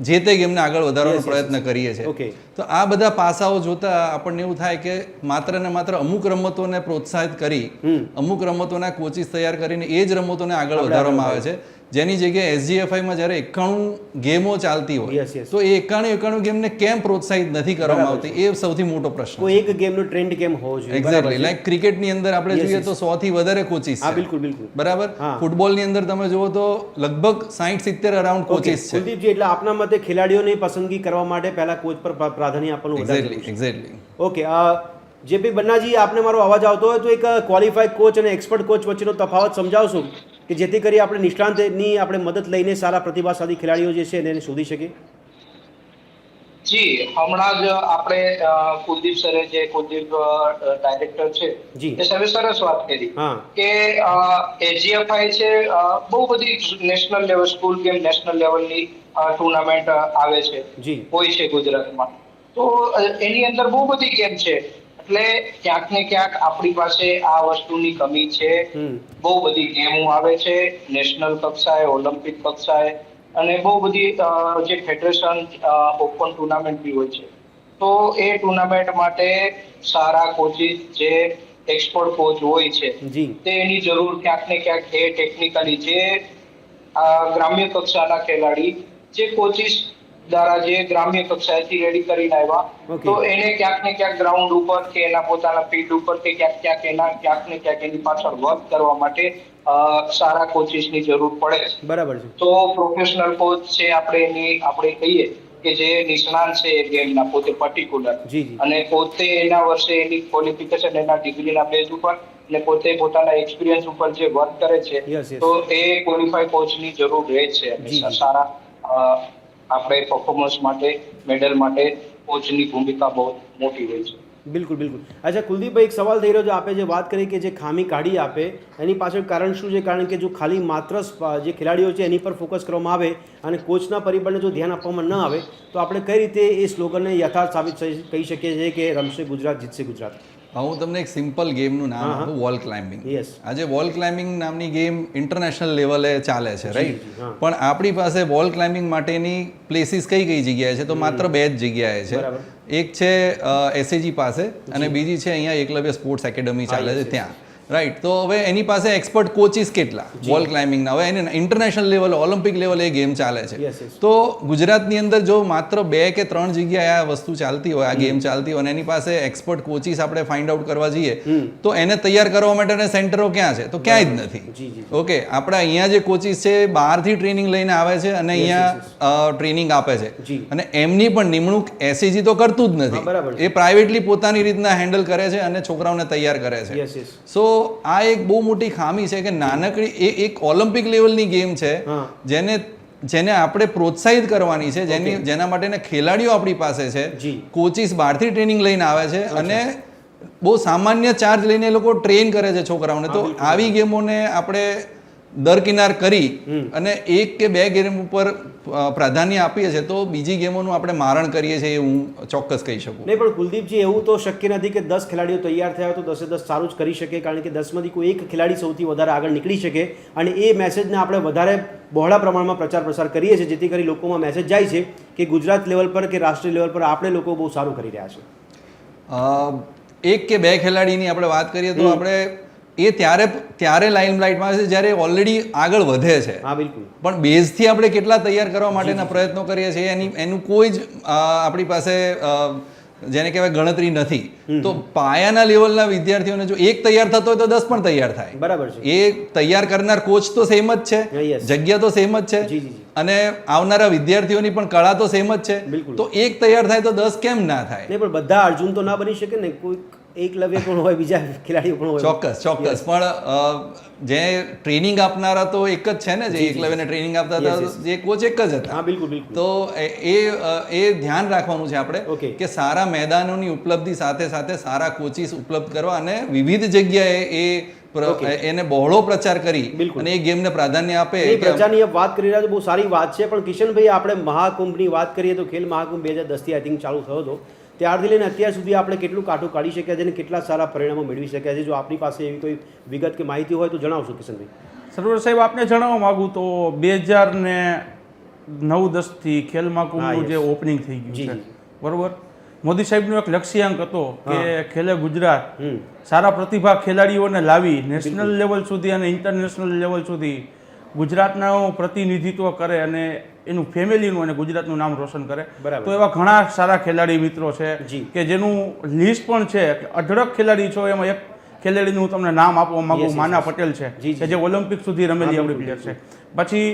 જે તે ગેમને આગળ વધારવાનો પ્રયત્ન કરીએ છીએ. તો આ બધા પાસાઓ જોતા આપણને એવું થાય કે માત્ર ને માત્ર અમુક રમતોને પ્રોત્સાહિત કરી, અમુક રમતોના કોચિસ તૈયાર કરીને એ જ રમતોને આગળ વધારવામાં આવે છે. જેની જગ્યાએ SGFIમાં જ્યારે 91 ગેમો ચાલતી હોય તો એ 91 ગેમને કેમ પ્રોત્સાહિત નથી કરવામાં આવતી, એ સૌથી મોટો પ્રશ્ન. કોઈ એક ગેમનો ટ્રેન્ડ કેમ હોવો જોઈએ? એક્ઝેક્ટલી. લાઈક ક્રિકેટની અંદર આપણે જોઈએ તો 100 થી વધારે કોચિસ છે. બિલકુલ. બરાબર. ફૂટબોલની અંદર તમે જુઓ તો લગભગ 60-70 અરાઉન્ડ કોચિસ છે. કુલદીપજી, એટલે આપના મતે ખેલાડીઓની પસંદગી કરવા માટે પહેલા કોચ પર પ્રાધાન્ય આપવાનું વધારે? એક્ઝેક્ટલી. ઓકે. જેપી બન્નાજી, આપને મારો અવાજ આવતો હોય તો એક ક્વોલિફાઈડ કોચ અને એક્સપર્ટ કોચ વચ્ચેનો તફાવત સમજાવશો કે જેથી કરી આપણે નિષ્ણાંતની આપણે મદદ લઈને સારા પ્રતિભાશાળી ખેલાડીઓ જે છે એને શોધી શકીએ? જી, હમણાં જ આપણે કુલદીપ સરે, જે કુલદીપ ડાયરેક્ટર છે, એ સર્વે સરસ વાત કરી કે SGFI છે, બહુ બધી national level school game national લેવલની ટુર્નામેન્ટ આવે છે, હોય છે ગુજરાતમાં. તો એની અંદર બહુ બધી ગેમ છે. એટલે ક્યાંક ને ક્યાંક આપણી પાસે આ વસ્તુની કમી છે. બહુ બધી ગેમો આવે છે નેશનલ કક્ષાએ, ઓલિમ્પિક કક્ષાએ, અને બહુ બધી જે ફેડરેશન ઓપન ટુર્નામેન્ટ બી હોય છે. તો એ ટુર્નામેન્ટ માટે સારા કોચિસ, જે એક્સપર્ટ કોચ હોય છે, તેની જરૂર ક્યાંક ને ક્યાંક એ ટેકનિકલી જે ગ્રામ્ય કક્ષાના ખેલાડી જે કોચિસ દ્વારા જે ગ્રામ્ય કક્ષાએથી રેડી કરીને આવ્યા, તો એને ક્યાંક ને ક્યાંક ગ્રાઉન્ડ ઉપર કે એના પોતાના ફીલ્ડ ઉપર કે ક્યાંક ને ક્યાંક એની પાછળ વર્ક કરવા માટે સારા કોચિસની જરૂર પડે છે. બરાબર છે. તો પ્રોફેશનલ કોચ છે આપણે કહીએ કે જે નિષ્ણાંત છે એ ગેમના, પોતે પર્ટિક્યુલર, અને પોતે એના વર્ષે એની ક્વોલિફિકેશન, એના ડિગ્રીના બેઝ ઉપર અને પોતે પોતાના એક્સપિરિયન્સ ઉપર જે વર્ક કરે છે, તો એ ક્વોલિફાઈડ કોચની જરૂર રહે છે. સારા આપણે પરફોર્મન્સ માટે, મેડલ માટે કોચની ભૂમિકા બહુ મોટી હોય છે. બિલકુલ. અચ્છા કુલદીપભાઈ, એક સવાલ થઈ રહ્યો છે. આપે જે વાત કરી કે જે ખામી કાઢી આપે એની પાછળ કારણ શું છે? કારણ કે જો ખાલી માત્ર જે ખેલાડીઓ છે એની પર ફોકસ કરવામાં આવે અને કોચના પરિબળને જો ધ્યાન આપવામાં ન આવે તો આપણે કઈ રીતે એ સ્લોગનને યથાર્થ સાબિત કહી શકીએ છીએ કે રમશે ગુજરાત, જીતશે ગુજરાત? હું તમને એક સિમ્પલ ગેમનું નામ આપું, વોલ ક્લાઇમ્બિંગ. આજે વોલ ક્લાઇમ્બિંગ નામની ગેમ ઇન્ટરનેશનલ લેવલે ચાલે છે, રાઈટ? પણ આપણી પાસે વોલ ક્લાઇમ્બિંગ માટેની પ્લેસીસ કઈ જગ્યાએ છે? તો માત્ર 2 જ જગ્યાએ છે. એક છે SAG પાસે અને બીજી છે અહીંયા એકલવ્ય સ્પોર્ટ્સ એકેડમી ચાલે છે ત્યાં, રાઈટ? તો હવે એની પાસે એક્સપર્ટ કોચિસ કેટલા વોલ ક્લાઇમ્બિંગના? હવે એને ઇન્ટરનેશનલ લેવલ, ઓલિમ્પિક લેવલે એ ગેમ ચાલે છે. તો ગુજરાતની અંદર જો માત્ર 2 કે 3 જગ્યાએ આ વસ્તુ ચાલતી હોય, આ ગેમ ચાલતી હોય, અને એની પાસે એક્સપર્ટ કોચિસ આપણે ફાઇન્ડ આઉટ કરવા જઈએ તો એને તૈયાર કરવા માટેના સેન્ટરો ક્યાં છે? તો ક્યાંય જ નથી. ઓકે, આપણા અહીંયા જે કોચિસ છે બહારથી ટ્રેનિંગ લઈને આવે છે અને અહીંયા ટ્રેનિંગ આપે છે, અને એમની પણ નિમણૂક SAG તો કરતું જ નથી. એ પ્રાઇવેટલી પોતાની રીતના હેન્ડલ કરે છે અને છોકરાઓને તૈયાર કરે છે. સો આ એક બહુ મોટી ખામી છે કે નાનકડી એક ઓલિમ્પિક લેવલની ગેમ છે જેને આપણે પ્રોત્સાહિત કરવાની છે, જેના માટેના ખેલાડીઓ આપણી પાસે છે, કોચિસ બહારથી ટ્રેનિંગ લઈને આવે છે અને બહુ સામાન્ય ચાર્જ લઈને એ લોકો ટ્રેન કરે છે છોકરાઓને. તો આવી ગેમોને આપણે દરકિનાર કરી અને 1 કે 2 ગેમ ઉપર પ્રાધાન્ય આપીએ છીએ તો બીજી ગેમોનું આપણે મારણ કરીએ છીએ, હું ચોક્કસ કહી શકું. નહીં, પણ કુલદીપજી, એવું તો શક્ય નથી કે 10 ખેલાડીઓ તૈયાર થયા તો 10 સારું જ કરી શકે, કારણ કે 10માંથી કોઈ એક ખેલાડી સૌથી વધારે આગળ નીકળી શકે અને એ મેસેજને આપણે વધારે બહોળા પ્રમાણમાં પ્રચાર પ્રસાર કરીએ છીએ, જેથી કરી લોકોમાં મેસેજ જાય છે કે ગુજરાત લેવલ પર કે રાષ્ટ્રીય લેવલ પર આપણે લોકો બહુ સારું કરી રહ્યા છે. એક કે બે ખેલાડીની આપણે વાત કરીએ તો આપણે એ ત્યારે લાઇમલાઇટમાં આવે છે જ્યારે ઓલરેડી આગળ વધે છે. હા બિલકુલ. પણ બેઝથી આપણે કેટલા તૈયાર કરવા માટેના પ્રયત્નો કરીએ છીએ એનું કોઈ જ આપણી પાસે જેને કહેવાય ગણતરી નથી. તો પાયાના લેવલના વિદ્યાર્થીઓને જો એક તૈયાર થતો હોય તો 10 પણ તૈયાર થાય. બરાબર છે. એ તૈયાર કરનાર કોચ તો સેમ જ છે, જગ્યા તો સેમ જ છે, અને આવનારા વિદ્યાર્થીઓની પણ કળા તો સેમ જ છે. તો એક તૈયાર થાય તો 10 કેમ ના થાય? નહીં, પણ બધા અર્જુન તો ના બની શકે ને. કોઈ એકલવ્ય પણ હોય, બીજા ખેલાડીઓ પણ હોય. ચોક્કસ. પણ જે ટ્રેનિંગ આપનારા તો એક જ છે ને, જે એકલવ્યને ટ્રેનિંગ આપતા હતા જે કોચ એક જ હતા. હા બિલકુલ. તો એ ધ્યાન રાખવાનું છે આપણે કે સારા મેદાનોની ઉપલબ્ધિ સાથે સાથે સારા કોચિસ ઉપલબ્ધ કરવા અને વિવિધ જગ્યાએ એને બહોળો પ્રચાર કરી અને એ ગેમને પ્રાધાન્ય આપે. એ પ્રચારની વાત કરી રહ્યા છો, બહુ સારી વાત છે. પણ કિશનભાઈ, આપણે મહાકુંભની વાત કરીએ તો ખેલ મહાકુંભ 2010 આઈ થિંક ચાલુ થયો હતો. ત્યારથી લઈને અત્યાર સુધી આપણે કેટલું કાઠું કાઢી શક્યા છે અને કેટલા સારા પરિણામો મેળવી શક્યા છે? જો આપની પાસે એવી કોઈ વિગત કે માહિતી હોય તો જણાવશો કિશનભાઈ. સરોવર સાહેબ, આપને જણાવવા માગું તો 2009-10થી ખેલ મહાકુંભનું જે ઓપનિંગ થઈ ગયું છે, બરોબર, મોદી સાહેબનો એક લક્ષ્યાંક હતો કે ખેલે ગુજરાત સારા પ્રતિભા ખેલાડીઓને લાવી નેશનલ લેવલ સુધી અને ઇન્ટરનેશનલ લેવલ સુધી ગુજરાતનું પ્રતિનિધિત્વ કરે અને એનું ફેમિલીનું અને ગુજરાતનું નામ રોશન કરે. તો એવા ઘણા સારા ખેલાડી મિત્રો છે કે જેનું લિસ્ટ પણ છે, અઢળક ખેલાડી છો. એમાં એક ખેલાડીનું હું તમને નામ આપવા માંગુ, માના પટેલ છે કે જે ઓલિમ્પિક સુધી રમેલી આપણી પ્લેયર છે. પછી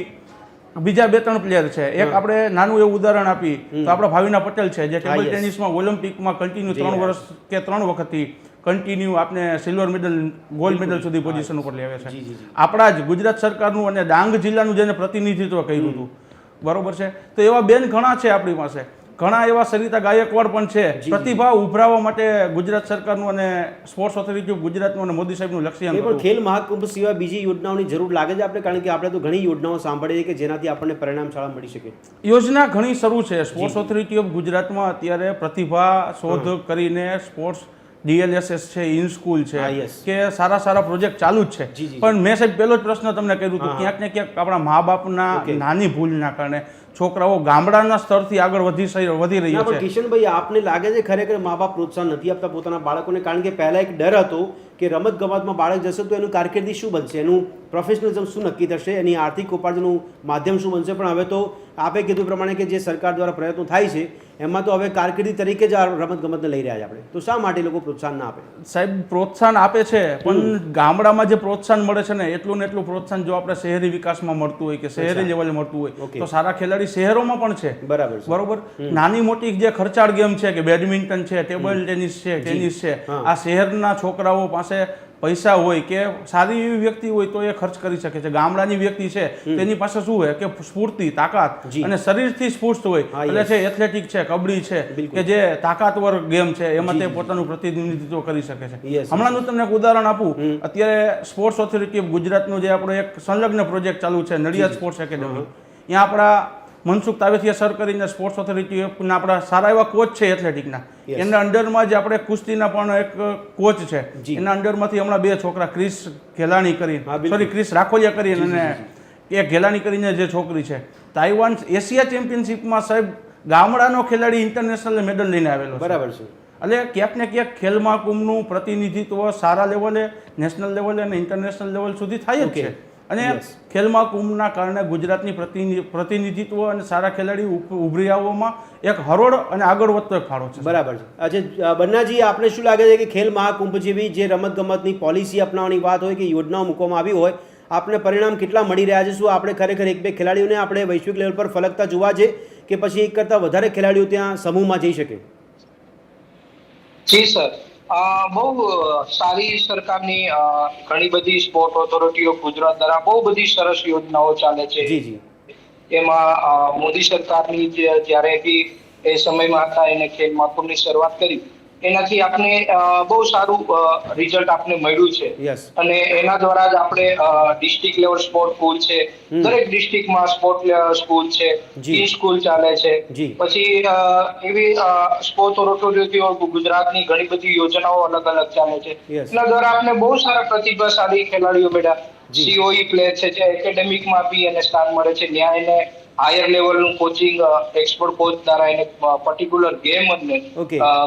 બીજા 2-3 પ્લેયર છે. એક આપણે નાનું એવું ઉદાહરણ આપી તો આપણા ભાવિના પટેલ છે જે ટેબલ ટેનિસમાં ઓલિમ્પિકમાં કન્ટિન્યુ 3 વર્ષ કે 3 વખતથી કન્ટિન્યુ આપણે સિલ્વર મેડલ, ગોલ્ડ મેડલ સુધી પોઝિશન ઉપર લેવે છે. આપણા જ ગુજરાત સરકારનું અને ડાંગ જિલ્લાનું જેને પ્રતિનિધિત્વ કર્યું હતું, બરોબર છે. તો એવા બેન ઘણા છે આપણી પાસે. ઘણા એવા સરિતા ગાયકવાડ પણ છે. પ્રતિભા ઉભરાવવા માટે ગુજરાત સરકારનું અને સ્પોર્ટ્સ ઓથોરિટી ઓફ ગુજરાતનું અને મોદી સાહેબનું લક્ષ્યાંક હતું. ખેલ મહાકુંભ સિવાય બીજી યોજનાઓની જરૂર લાગે છે આપણે? કારણ કે આપણે તો ઘણી યોજનાઓ સાંભળીએ કે જેનાથી આપણને પરિણામ સારા મળી શકે. યોજના ઘણી શરૂ છે. સ્પોર્ટ્સ ઓથોરિટી ઓફ ગુજરાતમાં અત્યારે પ્રતિભા શોધ કરીને સ્પોર્ટ્સ DLSS છે, ઇન સ્કૂલ છે કે સારા પ્રોજેક્ટ ચાલુ જ છે. પણ મેં સાહેબ પહેલો જ પ્રશ્ન તમને કર્યું હતું, ક્યાંક ને ક્યાંક આપણા મા બાપના નાની ભૂલના કારણે છોકરાઓ ગામડાના સ્તરથી આગળ વધી રહ્યા છે. કિશનભાઈ, આપને લાગે છે ખરેખર મા બાપ પ્રોત્સાહન નથી આપતા પોતાના બાળકોને? કારણ કે પહેલા એક ડર હતો કે રમત ગમતમાં બાળક જશે તો એનું કારકિર્દી શું બનશે, એનું પ્રોફેશનલિઝમ શું નક્કી થશે, એની આર્થિક ઉપાર્જનનું માધ્યમ શું બનશે. પણ હવે તો આપે કીધું પ્રમાણે કે જે સરકાર દ્વારા પ્રયત્નો થાય છે એમાં તો હવે કારકિર્દી તરીકે જ આ રમત ગમતને લઈ રહ્યા છે આપણે. તો શા માટે લોકો પ્રોત્સાહન ના આપે? સાહેબ, પ્રોત્સાહન આપે છે, પણ ગામડામાં જે પ્રોત્સાહન મળે છે ને એટલું ને એટલું પ્રોત્સાહન જો આપણે શહેરી વિકાસમાં મળતું હોય કે શહેરી લેવલે મળતું હોય તો સારા ખેલાડી શહેરોમાં પણ છે. બરોબર. નાની મોટી જે ખર્ચાળ ગેમ છે કે બેડમિન્ટન છે, ટેબલ ટેનિસ છે, ટેનિસ છે, આ શહેરના છોકરાઓ પાસે પૈસા હોય કે સારી એવી વ્યક્તિ હોય તો એ ખર્ચ કરી શકે છે. ગામડાની વ્યક્તિ છે તેની પાસે શું હોય કે સ્ફૂર્તિ, તાકાત અને શરીરથી સ્ફૂર્ત હોય. એટલે છે એથ્લેટિક છે, કબડ્ડી છે કે જે તાકાતવર ગેમ છે એમાં તે પોતાનું પ્રતિનિધિત્વ કરી શકે છે. હમણાંનું તમને એક ઉદાહરણ આપું. અત્યારે સ્પોર્ટ્સ ઓથોરિટી ઓફ ગુજરાતનું જે આપણો એક સંલગ્ન પ્રોજેક્ટ ચાલુ છે, નડિયાદ સ્પોર્ટ્સ એકેડમી, ત્યાં આપણા મનસુખ તાવેથિયા સર કરીને સ્પોર્ટ્સ ઓથોરિટીના આપણા સારા એવા કોચ છે એથ્લેટિકના. એના અંડરમાં જ આપણે કુસ્તીના પણ એક કોચ છે. એના અંડરમાંથી હમણાં 2 છોકરા, ક્રિસ રાખોલિયા કરીને અને એક ગેલાણી કરીને જે છોકરી છે, તાઇવાન એશિયા ચેમ્પિયનશિપમાં સાહેબ ગામડાનો ખેલાડી ઇન્ટરનેશનલ મેડલ લઈને આવેલો. બરાબર છે. એટલે ક્યાંક ને ક્યાંક ખેલ મહાકુંભનું પ્રતિનિધિત્વ સારા લેવલે, નેશનલ લેવલે અને ઇન્ટરનેશનલ લેવલ સુધી થાય જ છે. અને ખેલ મહાકુંભના કારણે ગુજરાતની પ્રતિનિધિત્વ અને સારા ખેલાડી ઉભરી આવવામાં એક હરોળ અને આગળ વધતો એક ફાળો છે. બરાબર છે. અચ્છા બન્નાજી, આપને શું લાગે છે કે ખેલ મહાકુંભ જેવી જે રમતગમતની પોલિસી અપનાવવાની વાત હોય કે યોજનાઓ મૂકવામાં આવી હોય, આપને પરિણામ કેટલા મળી રહ્યા છે? શું આપણે ખરેખર 1-2 ખેલાડીઓને આપણે વૈશ્વિક લેવલ પર ફલકતા જોવા છે કે પછી એક કરતાં વધારે ખેલાડીઓ ત્યાં સમૂહમાં જઈ શકે? જી સર, બહુ સારી સરકારની ઘણી બધી સ્પોર્ટ ઓથોરિટી ઓફ ગુજરાત દ્વારા બહુ બધી સરસ યોજનાઓ ચાલે છે. એમાં મોદી સરકારની જ્યારે બી એ સમયમાં હતા એને ખેલ મહાકુંભની શરૂઆત કરી, એનાથી આપણે બહુ સારું રિઝલ્ટ આપણે મળ્યું છે. અને એના દ્વારા જ આપણે ડિસ્ટ્રિક્ટ લેવલ સ્પોર્ટ સ્કૂલ છે, દરેક ડિસ્ટ્રિક્ટમાં સ્પોર્ટ સ્કૂલ છે, ઈ સ્કૂલ ચાલે છે. પછી એવી સ્પોર્ટ ઓથોરિટી ઓફ ગુજરાતની ઘણી બધી યોજનાઓ અલગ અલગ ચાલે છે. એના દ્વારા આપણે બહુ સારા પ્રતિભાશાળી ખેલાડીઓ મળ્યા. COE પ્લેયર છે જે એકેડેમિકમાં બી એને સ્થાન મળે છે, ત્યાં એને હાયર લેવલનું કોચિંગ એક્સપર્ટ કોચ દ્વારા એને પર્ટિક્યુલર ગેમ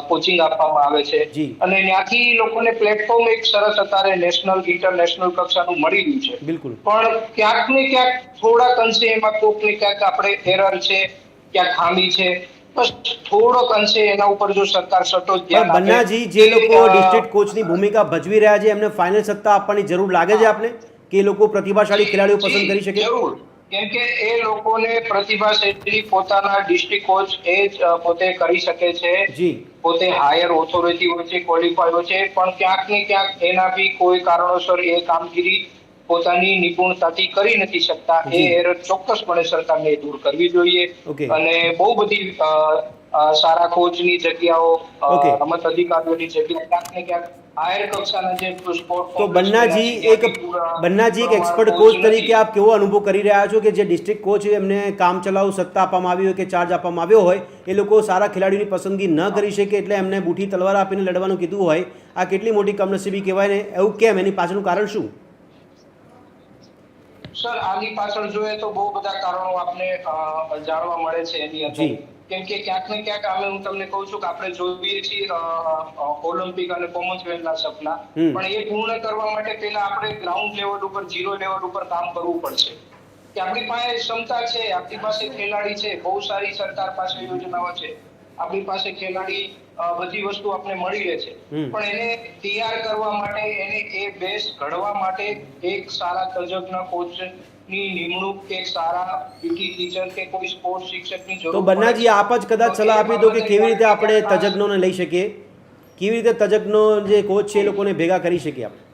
કોચિંગ આપવામાં આવે છે અને ત્યાંથી લોકોને પ્લેટફોર્મ એક સરસ અત્યારે નેશનલ ઇન્ટરનેશનલ કક્ષાનું મળી રહ્યું છે. બિલકુલ. પણ ક્યાંક ને ક્યાંક થોડાક અંશે એમાં કોક ને ક્યાંક આપણે એરર છે, ક્યાંક ખામી છે, બસ થોડોક અંશે એના ઉપર જો સરકાર સટોચ ધ્યાન આપે. બન્નાજી, જે લોકો ડિસ્ટ્રિક્ટ કોચની ભૂમિકા ભજવી રહ્યા છે એમને ફાઇનલ સત્તા આપવાની જરૂર લાગે છે આપને, કે એ લોકો પ્રતિભાશાળી ખેલાડીઓ પસંદ કરી શકે? જરૂર, કેમ કે એ લોકોને પ્રતિભાશાળી પોતાના ડિસ્ટ્રિક્ટ કોચ એ જ પોતે કરી શકે છે. પોતે હાયર ઓથોરિટી હોય છે, ક્વોલિફાય હોય છે, પણ ક્યાંક ને ક્યાંક એના બી કોઈ કારણોસર એ કામગીરી પોતાની નિપુણતાથી કરી નથી શકતા. એ એરર ચોક્કસપણે સરકારને દૂર કરવી જોઈએ અને બહુ બધી સારા કોચની જગ્યાઓ, રમત અધિકારીઓની જગ્યા ક્યાંક ને ક્યાંક હાયર કક્ષાના જે સ્પોર્ટ. તો બન્નાજી એક એક્સપર્ટ કોચ તરીકે આપ કેવો અનુભવ કરી રહ્યા છો કે જે ડિસ્ટ્રિક્ટ કોચ એમને કામ ચલાવ સત્તા આપવામાં આવી હોય કે ચાર્જ આપવામાં આવ્યો હોય, એ લોકો સારા ખેલાડીની પસંદગી ન કરી શકે એટલે એમને બુઠી તલવાર આપીને લડવાનું કીધું હોય, આ કેટલી મોટી કમનસીબી કહેવાય ને? એવું કેમ? એની પાછળનું કારણ શું? સર, આની પાછળ જોઈએ તો બહુ બધા કારણો આપને જાણવા મળે છે એની અંદર. કેમ કે ક્યાંક ને ક્યાંક હું તમને કહું છું કે આપણે જોઈએ છીએ ઓલિમ્પિક અને કોમનવેલ્થના સપના, પણ એ પૂર્ણ કરવા માટે પહેલા આપણે ગ્રાઉન્ડ લેવલ ઉપર, ઝીરો લેવલ ઉપર કામ કરવું પડશે. કે આપણી પાસે ક્ષમતા છે, આપણી પાસે ખેલાડી છે, બહુ સારી સરકાર પાસે યોજનાઓ છે, આપણી પાસે ખેલાડી બધી વસ્તુ આપણે મળી રહે છે, પણ એને તૈયાર કરવા માટે, એને એ બેઝ ઘડવા માટે એક સારા તજજ્ઞ કોચની નિમણૂક, એક સારા પીટી ટીચર કે કોઈ સ્પોર્ટ્સ શિક્ષકની જરૂર. તો બન્નાજી, આપ જ કદાચ સલાહ આપી દો કે કેવી રીતે આપણે તજજ્ઞોને લઈ શકીએ, કેવી રીતે તજજ્ઞો જે કોચ છે એ લોકોને ભેગા કરી શકીએ આપણે?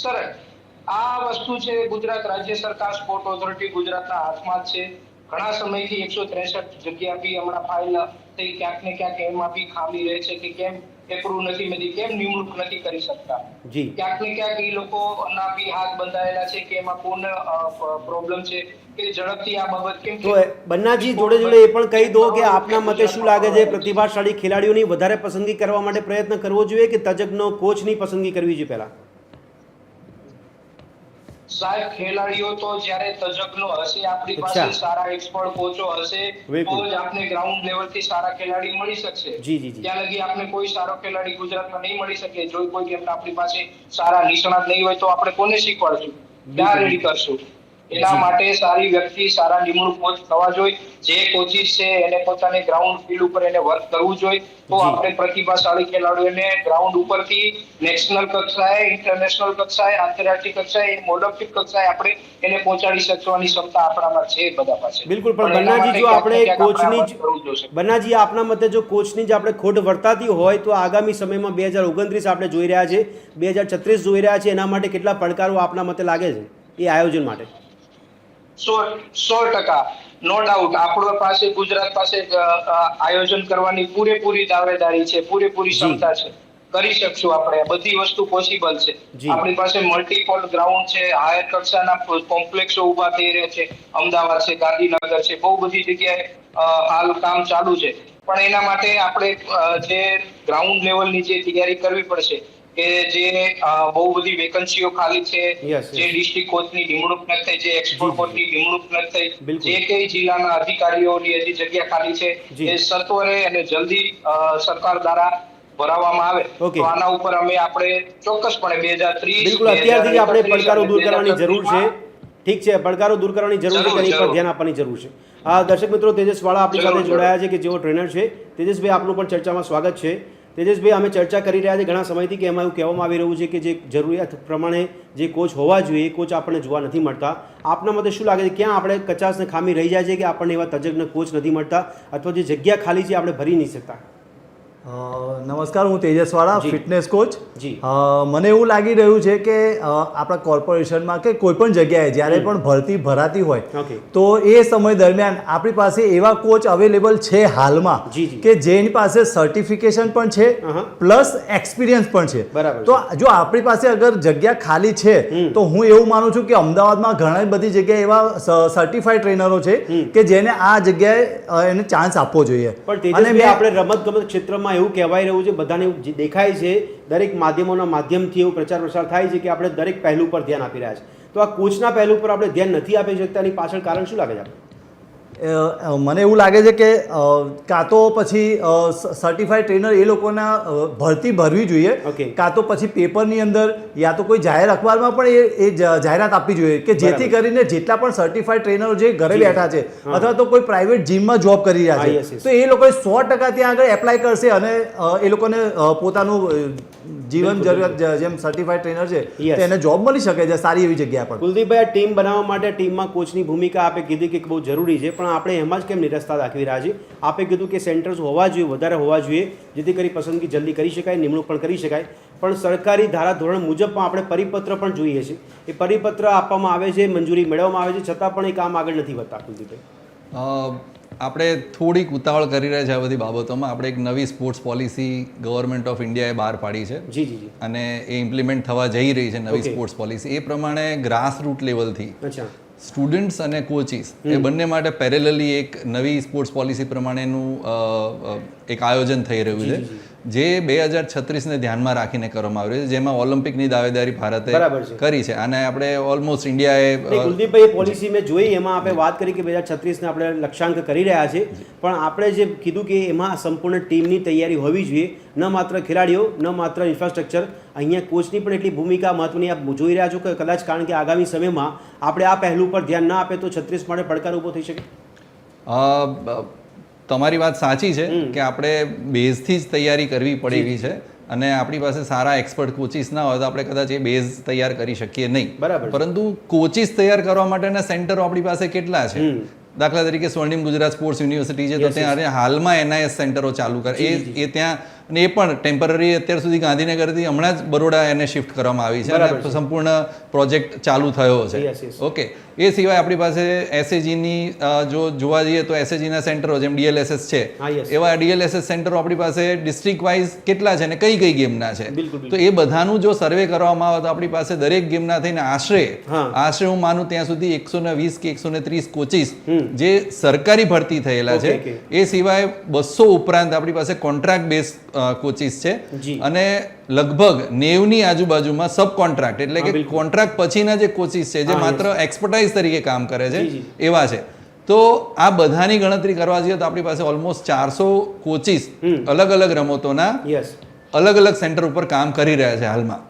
સર, આ વસ્તુ છે ગુજરાત રાજ્ય સરકાર, સ્પોર્ટ ઓથોરિટી ગુજરાતના હાથમાં છે. ઘણા સમયથી 163 જગ્યા બી હમણાં ફાઇલ થઈ, ક્યાંક ને ક્યાંક એમાં બી ખામી રહે છે કે કેમ એપ્રુવ નથી થતી, કેમ નિમણૂક નથી કરી શકતા. ક્યાંક ને ક્યાંક એ લોકોના બી હાથ બંધાયેલા છે કે એમાં કોણ પ્રોબ્લેમ છે કે ઝડપથી આ બાબત કેમ. તો બન્નાજી, જોડે જોડે એ પણ કહી દો કે આપના મતે શું લાગે છે, પ્રતિભાશાળી ખેલાડીઓની વધારે પસંદગી કરવા માટે પ્રયત્ન કરવો જોઈએ કે તજજ્ઞો કોચની પસંદગી કરવી જોઈએ પહેલા? સાહેબ, ખેલાડીઓ તો જ્યારે તજજ્ઞો હશે, આપણી પાસે સારા એક્સપર્ટ કોચો હશે, તો જ આપણે ગ્રાઉન્ડ લેવલથી સારા ખેલાડી મળી શકશે. ત્યાં લગી આપણે કોઈ સારો ખેલાડી ગુજરાતમાં નહીં મળી શકે. જો કોઈ ગેમ આપણી પાસે સારા નિષ્ણાત નહીં હોય તો આપણે કોને શીખવાડશું, ક્યાં રેડી કરશું? એના માટે સારી વ્યક્તિ, સારા નિમણૂક કોચ થવા જોઈએ. જે કોચિસ છે એને પોતાની ગ્રાઉન્ડ ફીલ્ડ ઉપર એને વર્ક કરવું જોઈએ, તો આપણે પ્રતિભાશાળી ખેલાડીઓને ગ્રાઉન્ડ ઉપરથી નેશનલ કક્ષાએ, ઇન્ટરનેશનલ કક્ષાએ, આંતરરાષ્ટ્રીય કક્ષાએ, ઓલિમ્પિક કક્ષાએ આપણે એને પહોંચાડી શકવાની ક્ષમતા આપણામાં છે બધા પાસે. બિલકુલ. પણ બન્નાજી, જો આપણે કોચની જ, બન્નાજી, આપના મતે જો કોચની જ આપણે ખોટ વર્તાતી હોય તો આગામી સમયમાં 2029 આપણે જોઈ રહ્યા છે, 2036 જોઈ રહ્યા છે, એના માટે કેટલા પડકારો આપના મતે લાગે છે એ આયોજન માટે? 100% નો ડાઉટ આપણા પાસે, ગુજરાત પાસે આયોજન કરવાની પૂરેપૂરી દાવેદારી છે, પૂરેપૂરી ક્ષમતા છે. કરી શકશું આપણે, બધી વસ્તુ પોસિબલ છે. આપણી પાસે મલ્ટીપલ ગ્રાઉન્ડ છે, હાયર કક્ષાના કોમ્પ્લેક્સો ઉભા થઈ રહ્યા છે, અમદાવાદ છે, ગાંધીનગર છે, બહુ બધી જગ્યાએ હાલ કામ ચાલુ છે. પણ એના માટે આપણે જે ગ્રાઉન્ડ લેવલની જે તૈયારી કરવી પડશે કે જે બહુ બધી વેકન્સીઓ ખાલી છે, જે ડિસ્ટ્રિક્ટ કોચની નિમણૂક નથી થઈ, જે એક્સપર્ટ કોચની નિમણૂક નથી થઈ, જે કઈ જિલ્લાના અધિકારીઓની હજી જગ્યા ખાલી છે, એ સત્વરે અને જલ્દી સરકાર દ્વારા ભરાવવામાં આવે તો આના ઉપર આપણે ચોક્કસપણે 2030 બિલકુલ અત્યારથી આપણે પડકારો દૂર કરવાની જરૂર છે. ઠીક છે, પડકારો દૂર કરવાની જરૂર છે, તેની પર ધ્યાન આપવાની જરૂર છે. દર્શક મિત્રો, તેજસ વાળા આપણી સાથે જોડાયા છે કે જેઓ ટ્રેનર છે. તેજસભાઈ, આપનું પણ ચર્ચામાં સ્વાગત છે. તેજસભાઈ, અમે ચર્ચા કરી રહ્યા છીએ ઘણા સમયથી કે એમાં એવું કહેવામાં આવી રહ્યું છે કે જે જરૂરિયાત પ્રમાણે જે કોચ હોવા જોઈએ એ કોચ આપણને જોવા નથી મળતા. આપના મતે શું લાગે છે, ક્યાં આપણે કચાશ ને ખામી રહી જાય છે કે આપણને એવા તજજ્ઞ કોચ નથી મળતા અથવા જે જગ્યા ખાલી છે આપણે ભરી નહીં શકતા? નમસ્કાર, હું તેજસવાળા, ફિટનેસ કોચ. મને એવું લાગી રહ્યું છે કે આપણા કોર્પોરેશનમાં કે કોઈ પણ જગ્યાએ જ્યારે પણ ભરતી ભરાતી હોય તો એ સમય દરમિયાન આપણી પાસે એવા કોચ અવેલેબલ છે હાલમાં કે જેની પાસે સર્ટિફિકેશન પણ છે પ્લસ એક્સપિરિયન્સ પણ છે. તો જો આપણી પાસે અગર જગ્યા ખાલી છે તો હું એવું માનું છું કે અમદાવાદમાં ઘણી બધી જગ્યાએ એવા સર્ટિફાઈડ ટ્રેનરો છે કે જેને આ જગ્યાએ એને ચાન્સ આપવો જોઈએ. અને આપણે રમત ગમત ક્ષેત્રમાં એવું કહેવાય રહ્યું છે, બધાને દેખાય છે, દરેક માધ્યમોના માધ્યમથી એવું પ્રચાર પ્રસાર થાય છે કે આપણે દરેક પહેલું પર ધ્યાન આપી રહ્યા છે. તો આ કોચના પહેલું પર આપણે ધ્યાન નથી આપી શકતા, એની પાછળ કારણ શું લાગે છે આપણે? મને એવું લાગે છે કે કાં તો પછી સર્ટિફાઈડ ટ્રેનર એ લોકોના ભરતી ભરવી જોઈએ, Okay. કાં તો પછી પેપરની અંદર યા તો કોઈ જાહેર અખબારમાં પણ એ જાહેરાત આપવી જોઈએ કે જેથી કરીને જેટલા પણ સર્ટિફાઈડ ટ્રેનરો જે ઘરે બેઠા છે અથવા તો કોઈ પ્રાઇવેટ જીમમાં જોબ કરી રહ્યા yes, છે yes. તો એ લોકોએ 100% ત્યાં આગળ એપ્લાય કરશે અને એ લોકોને પોતાનું જીવન જરૂરિયાત જેમ સર્ટિફાઈડ ટ્રેનર છે Yes. તેને જોબ મળી શકે છે સારી એવી જગ્યા પર. કુલદીપભાઈ, આ ટીમ બનાવવા માટે ટીમમાં કોચની ભૂમિકા આપે કીધી કે બહુ જરૂરી છે, પણ આપણે એમાં જ કેમ નિરસ્તા દાખવી રહ્યા છીએ? આપે કીધું કે સેન્ટર્સ હોવા જોઈએ, વધારે હોવા જોઈએ, જેથી કરી પસંદગી જલ્દી કરી શકાય, નિમણૂક પણ કરી શકાય. પણ સરકારી ધારાધોરણ મુજબ પણ આપણે પરિપત્ર પણ જોઈએ છે. એ પરિપત્ર આપવામાં આવે છે, મંજૂરી મેળવવામાં આવે છે, છતાં પણ એ કામ આગળ નથી વધતા. કુલદીપભાઈ, આપણે થોડીક ઉતાવળ કરી રહ્યા છે આ બધી બાબતોમાં. આપણે એક નવી સ્પોર્ટ્સ પોલિસી ગવર્મેન્ટ ઓફ ઇન્ડિયાએ બહાર પાડી છે જી જી જી. અને એ ઇમ્પ્લિમેન્ટ થવા જઈ રહી છે નવી Okay. Sports policy. એ પ્રમાણે ગ્રાસ રૂટ લેવલથી અચ્છા, સ્ટુડન્ટ્સ અને કોચિસ એ બંને માટે પેરેલલી એક નવી સ્પોર્ટ્સ પોલિસી પ્રમાણેનું એક આયોજન થઈ રહ્યું છે જે 2036ને ધ્યાનમાં રાખીને કરવામાં આવ્યું છે, જેમાં ઓલિમ્પિકની દાવેદારી ભારતે બરાબર છે. કરી છે. અને આપણે ઓલમોસ્ટ ઇન્ડિયાએ નહીં, કુલદીપભાઈ, એ પોલિસી મેં જોઈ, એમાં આપણે વાત કરી કે 2036ને આપણે લક્ષ્યાંક કરી રહ્યા છે, પણ આપણે જે કીધું કે એમાં સંપૂર્ણ ટીમની તૈયારી હોવી જોઈએ, ન માત્ર ખેલાડીઓ, ન માત્ર ઇન્ફ્રાસ્ટ્રક્ચર. અહીંયા કોચની પણ એટલી ભૂમિકા મહત્વની આપ જોઈ રહ્યા છો કે કદાચ કારણ કે આગામી સમયમાં આપણે આ પહેલું પર ધ્યાન ના આપે તો 36 માટે પડકાર ઊભો થઈ શકે. તમારી વાત સાચી છે કે આપણે બેઝથી જ તૈયારી કરવી પડે એવી છે અને આપણી પાસે સારા એક્સપર્ટ કોચિસ ના હોય તો આપણે કદાચ એ બેઝ તૈયાર કરી શકીએ નહીં. બરાબર. પરંતુ કોચિસ તૈયાર કરવા માટેના સેન્ટરો આપણી પાસે કેટલા છે? દાખલા તરીકે સ્વર્ણિમ ગુજરાત સ્પોર્ટ્સ યુનિવર્સિટી છે, તો ત્યાં હાલમાં NIS સેન્ટરો ચાલુ કરે એ ત્યાં, અને એ પણ ટેમ્પરરી અત્યાર સુધી ગાંધીનગરથી હમણાં જ બરોડા એને શિફ્ટ કરવામાં આવી છે અને સંપૂર્ણ પ્રોજેક્ટ ચાલુ થયો છે. ઓકે, એ સિવાય આપણી પાસે SAGની જો જોવા જઈએ તો SAGના સેન્ટરો જેમ DLSS છે, એવા DLSS સેન્ટરો આપણી પાસે ડિસ્ટ્રિક્ટ વાઇઝ કેટલા છે અને કઈ કઈ ગેમના છે, તો એ બધાનું જો સર્વે કરવામાં આવે તો આપણી પાસે દરેક ગેમના થઈને આશરે હું માનું ત્યાં સુધી 120 કે 130 કોચિસ જે સરકારી ભરતી થયેલા છે. એ સિવાય 200 ઉપરાંત આપણી પાસે કોન્ટ્રાક્ટ બેઝ કોચિસ છે અને લગભગ 90ની આજુબાજુમાં સબ કોન્ટ્રાક્ટ એટલે કે કોન્ટ્રાક્ટ પછીના જે કોચિસ છે જે માત્ર એક્સપર્ટાઇઝ તરીકે કામ કરે છે એવા છે. તો આ બધાની ગણતરી કરવા જઈએ તો આપણી પાસે ઓલમોસ્ટ 400 કોચિસ અલગ અલગ રમતોના અલગ અલગ સેન્ટર ઉપર કામ કરી રહ્યા છે હાલમાં.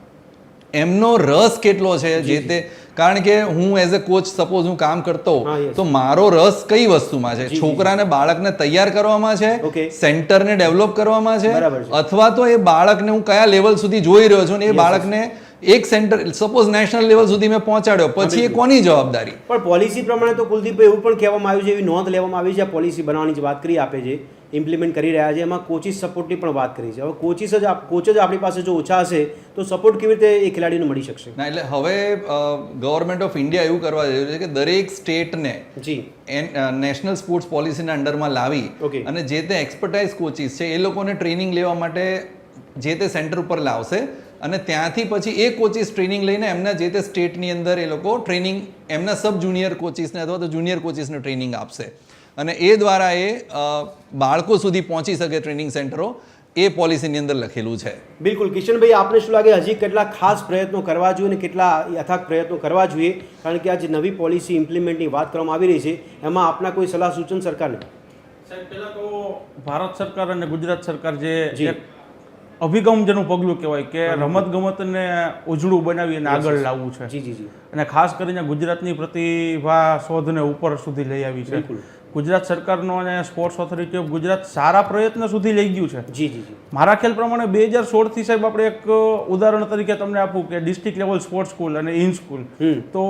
એમનો રસ કેટલો છે જે તે, કારણ કે હું એઝ અ કોચ સપોઝ હું કામ કરતો તો મારો રસ કઈ વસ્તુમાં છે? છોકરાને, બાળકને તૈયાર કરવામાં છે, સેન્ટરને ડેવલપ કરવામાં છે, અથવા તો એ બાળકને હું કયા લેવલ સુધી જોઈ રહ્યો છું ને એ બાળકને એક સેન્ટર સપોઝ નેશનલ લેવલ સુધી મેં પહોંચાડ્યો, પછી એ કોની જવાબદારી? પણ પોલિસી પ્રમાણે તો કુલદીપભાઈ એવું પણ કહેવામાં આવ્યું છે, એવી નોંધ લેવામાં આવી છે, આ પોલિસી બનાવવાની જે વાત કરી આપે છે, ઇમ્પ્લિમેન્ટ કરી રહ્યા છે, એમાં કોચિસ સપોર્ટની પણ વાત કરી છે. હવે કોચ જ આપણી પાસે જો ઓછા હશે તો સપોર્ટ કેવી રીતે એ ખેલાડીને મળી શકશે? ના, એટલે હવે ગવર્મેન્ટ ઓફ ઇન્ડિયા એવું કરવા જઈ રહ્યું છે કે દરેક સ્ટેટને નેશનલ સ્પોર્ટ્સ પોલિસીના અંડરમાં લાવી અને જે તે એક્સપર્ટાઇઝ કોચિસ છે એ લોકોને ટ્રેનિંગ લેવા માટે જે તે સેન્ટર ઉપર લાવશે અને ત્યાંથી પછી એ કોચિસ ટ્રેનિંગ લઈને એમના જે તે સ્ટેટની અંદર એ લોકો ટ્રેનિંગ એમના સબ જુનિયર કોચિસને અથવા તો જુનિયર કોચિસને ટ્રેનિંગ આપશે અને એ દ્વારા એ બાળકો સુધી પહોંચી શકે ટ્રેનિંગ સેન્ટરો, એ પોલિસીની અંદર લખેલું છે. બિલકુલ. કિશનભાઈ, આપને શું લાગે હજી કેટલા ખાસ પ્રયત્નો કરવા જોઈએ અને કેટલા યથાર્થ પ્રયત્નો કરવા જોઈએ? કારણ કે આ જે નવી પોલિસી ઇમ્પ્લિમેન્ટની વાત કરવામાં આવી રહી છે એમાં આપના કોઈ સલાહ સૂચન સરકારને? સાહેબ, પહેલાં તો ભારત સરકાર અને ગુજરાત સરકાર જે અભિગમ જેનું પગલું કહેવાય કે રમતગમતને ઉજળું બનાવી અને આગળ લાવવું છે. જી જી જી. અને ખાસ કરીને ગુજરાતની પ્રતિભા શોધને ઉપર સુધી લઈ આવી છે. ગુજરાત સરકારનો અને સ્પોર્ટ્સ ઓથોરિટી ઓફ ગુજરાત સારા પ્રયત્ન સુધી લઈ ગયું છે. જી જી જી. મારા ખ્યાલ પ્રમાણે 2016થી સાહેબ આપણે એક ઉદાહરણ તરીકે તમને આપું કે ડિસ્ટ્રિક્ટ લેવલ સ્પોર્ટ્સ સ્કૂલ અને ઇન સ્કૂલ, તો